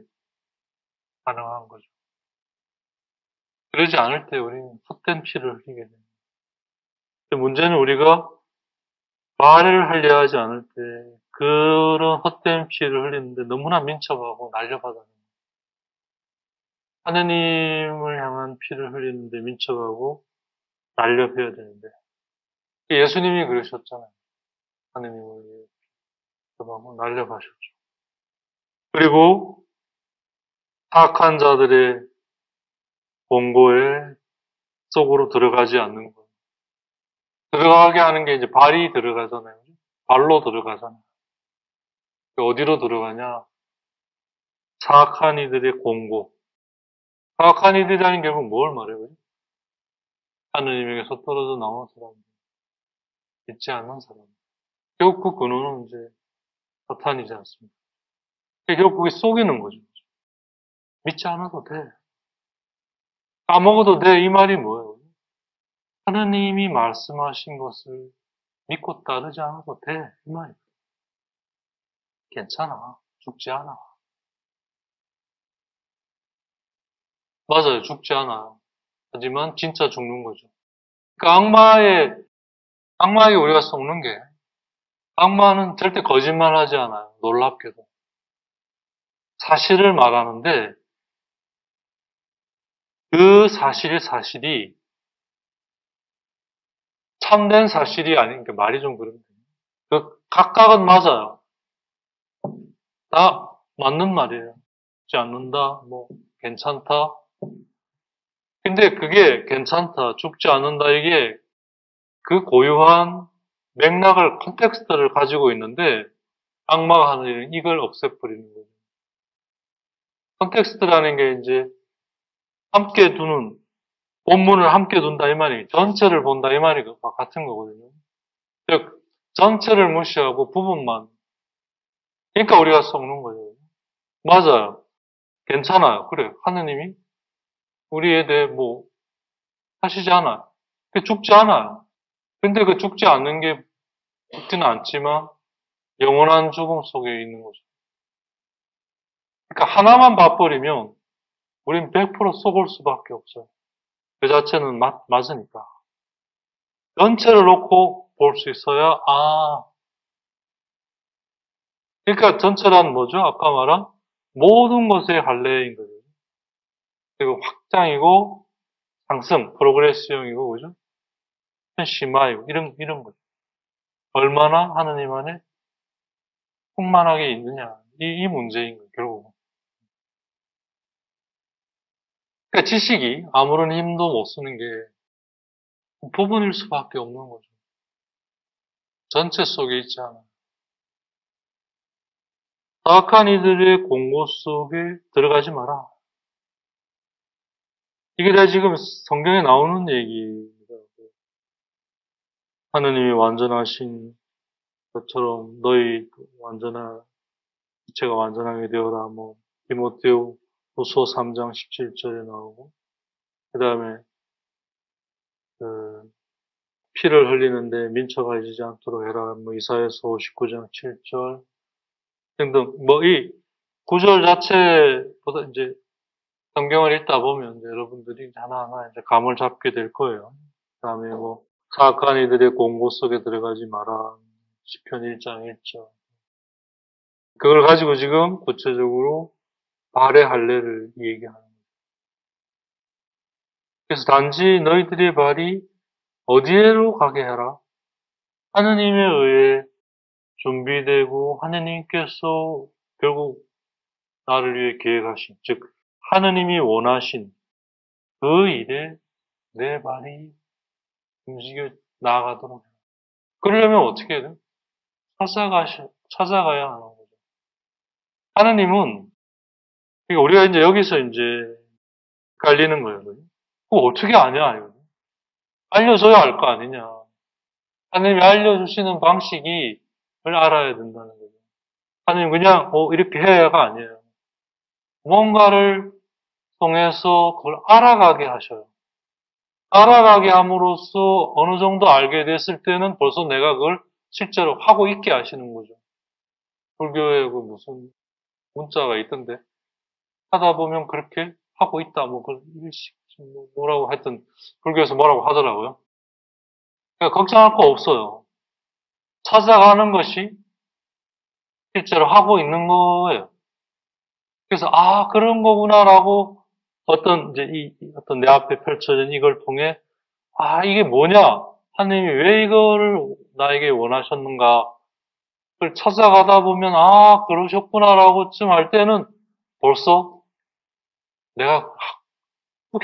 가능한 거죠. 그러지 않을 때 우리는 헛된 피를 흘리게 됩니다. 문제는 우리가 말을 하려 하지 않을 때 그런 헛된 피를 흘리는데 너무나 민첩하고 날려받아요. 하느님을 향한 피를 흘리는데 민첩하고 날려버려야 되는데 예수님이 그러셨잖아요. 하느님을 위해 하고 날려가셨죠. 그리고 타락한 자들의 권고에 속으로 들어가지 않는 거예요. 들어가게 하는 게 이제 발이 들어가잖아요. 발로 들어가잖아요. 어디로 들어가냐? 사악한 이들의 공고. 사악한 이들이라는 게 결국 뭘 말해요? 하느님에게서 떨어져 나온 사람, 믿지 않는 사람. 결국 그 근원은 이제 사탄이지 않습니까? 결국 그게 속이는 거죠. 믿지 않아도 돼. 까먹어도 돼. 이 말이 뭐예요? 하느님이 말씀하신 것을 믿고 따르지 않아도 돼. 이 말이에요. 괜찮아. 죽지 않아. 맞아요. 죽지 않아요. 하지만 진짜 죽는 거죠. 그러니까 악마에게 우리가 속는 게, 악마는 절대 거짓말하지 않아요. 놀랍게도. 사실을 말하는데, 그 사실이 참된 사실이 아니니까 말이 좀 그런데. 각각은 맞아요. 다 맞는 말이에요. 죽지 않는다, 뭐, 괜찮다. 근데 그게 괜찮다, 죽지 않는다, 이게 그 고유한 맥락을, 컨텍스트를 가지고 있는데, 악마가 하는 일은 이걸 없애버리는 거죠. 컨텍스트라는 게 이제 함께 두는, 본문을 함께 둔다 이 말이, 전체를 본다 이 말이 같은 거거든요. 즉, 전체를 무시하고 부분만. 그러니까 우리가 속는 거예요. 맞아요. 괜찮아요. 그래. 하느님이 우리에 대해 뭐 하시지 않아요. 죽지 않아요. 근데 그 죽지 않는 게 죽지는 않지만 영원한 죽음 속에 있는 거죠. 그러니까 하나만 봐버리면 우린 100% 속을 수밖에 없어요. 그 자체는 맞으니까. 전체를 놓고 볼 수 있어야, 그러니까 전체란 뭐죠? 아까 말한 모든 것의 할례인 거죠. 그리고 확장이고 상승, 프로그레스형이고, 그죠? 심화이고, 이런 거죠. 얼마나 하느님 안에 충만하게 있느냐. 이 문제인 거예요, 결국은. 그러니까 지식이 아무런 힘도 못 쓰는 게 부분일 수밖에 없는 거죠. 전체 속에 있지 않아요. 사악한 이들의 공고 속에 들어가지 마라. 이게 다 지금 성경에 나오는 얘기입니다. 하느님이 완전하신 것처럼 너희 이체가 완전하게 되어라. 뭐 디모데후 후서 3장 17절에 나오고, 그 다음에 피를 흘리는데 민초가지지 않도록 해라. 뭐 이사야서 59장 7절 등등. 뭐 이 구절 자체보다 이제 성경을 읽다 보면 이제 여러분들이 하나하나 이제 감을 잡게 될 거예요. 그 다음에 뭐 사악한 이들의 공고 속에 들어가지 마라. 시편 1장 1절. 그걸 가지고 지금 구체적으로 발의 할례를 얘기하는 거예요. 그래서 단지 너희들의 발이 어디로 가게 해라. 하느님에 의해 준비되고 하느님께서 결국 나를 위해 계획하신, 즉 하느님이 원하신 그 일에 내 발이 움직여 나아가도록 해요. 그러려면 어떻게 해야 돼요? 찾아가야 하는 거죠. 하느님은, 그러니까 우리가 이제 여기서 이제 깔리는 거예요. 그거 어떻게 아냐, 이거. 알려줘야 알 거 아니냐. 하느님이 알려주시는 방식을 알아야 된다는 거죠. 하느님 그냥, 이렇게 해야가 아니에요. 뭔가를 통해서 그걸 알아가게 하셔요. 알아가게 함으로써 어느 정도 알게 됐을 때는 벌써 내가 그걸 실제로 하고 있게 하시는 거죠. 불교에 그 무슨 문자가 있던데, 하다 보면 그렇게 하고 있다, 뭐, 뭐라고 하여튼, 불교에서 뭐라고 하더라고요. 그러니까 걱정할 거 없어요. 찾아가는 것이 실제로 하고 있는 거예요. 그래서, 그런 거구나라고 어떤 내 앞에 펼쳐진 이걸 통해, 이게 뭐냐? 하느님이 왜 이거를 나에게 원하셨는가? 그걸 찾아가다 보면, 그러셨구나라고 쯤 할 때는 벌써 내가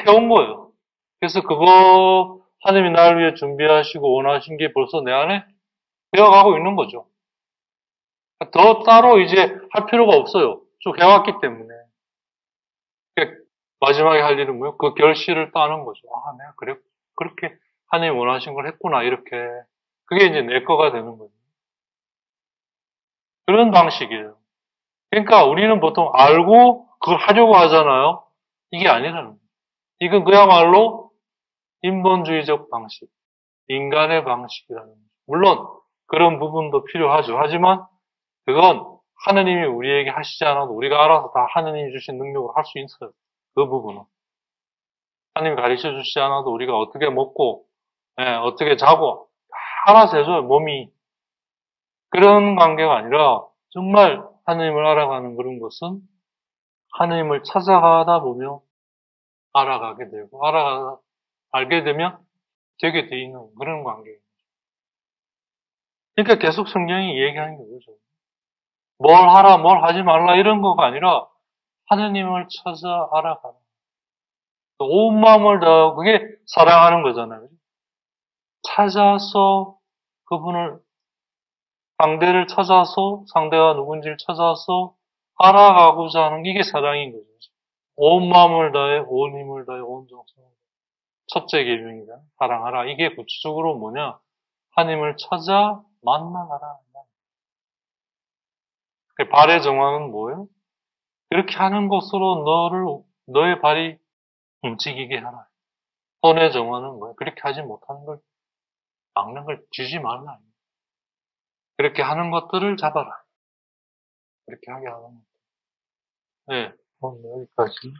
해온 거예요. 그래서 그거 하나님이 나를 위해 준비하시고 원하신 게 벌써 내 안에 되어가고 있는 거죠. 더 따로 이제 할 필요가 없어요. 쭉 해왔기 때문에. 그러니까 마지막에 할 일은 뭐예요? 그 결실을 따는 거죠. 아, 내가 그래, 그렇게 하나님 원하신 걸 했구나, 이렇게. 그게 이제 내 거가 되는 거죠. 그런 방식이에요. 그러니까 우리는 보통 알고 그걸 하려고 하잖아요. 이게 아니라는 거예요. 이건 그야말로 인본주의적 방식, 인간의 방식이라는 거죠. 물론 그런 부분도 필요하죠. 하지만 그건 하느님이 우리에게 하시지 않아도 우리가 알아서 다 하느님이 주신 능력으로 할 수 있어요. 그 부분은. 하느님이 가르쳐 주시지 않아도 우리가 어떻게 먹고, 어떻게 자고, 다 알아서 해줘요, 몸이. 그런 관계가 아니라 정말 하느님을 알아가는 그런 것은 하느님을 찾아가다 보면 알아가게 되고, 알게 되면 되게 돼 있는 그런 관계예요. 그러니까 계속 성경이 얘기하는 게 그거죠. 뭘 하라, 뭘 하지 말라 이런 거가 아니라 하느님을 찾아 알아가는. 온 마음을 다하고 그게 사랑하는 거잖아요. 찾아서 그분을 상대를 찾아서 상대가 누군지를 찾아서 알아가고자 하는 게 이게 사랑인 거죠. 온 마음을 다해 온 힘을 다해 온 정성을 다해. 첫째 계명이다. 사랑하라. 이게 구체적으로 뭐냐? 하나님을 찾아 만나가라. 발의 정황은 뭐예요? 이렇게 하는 것으로 너의 발이 움직이게 하라. 손의 정황은 뭐예요? 그렇게 하지 못하는 걸 막는 걸 주지 말라. 그렇게 하는 것들을 잡아라. 그렇게 하게 하는 것. 네, 오늘 여기까지.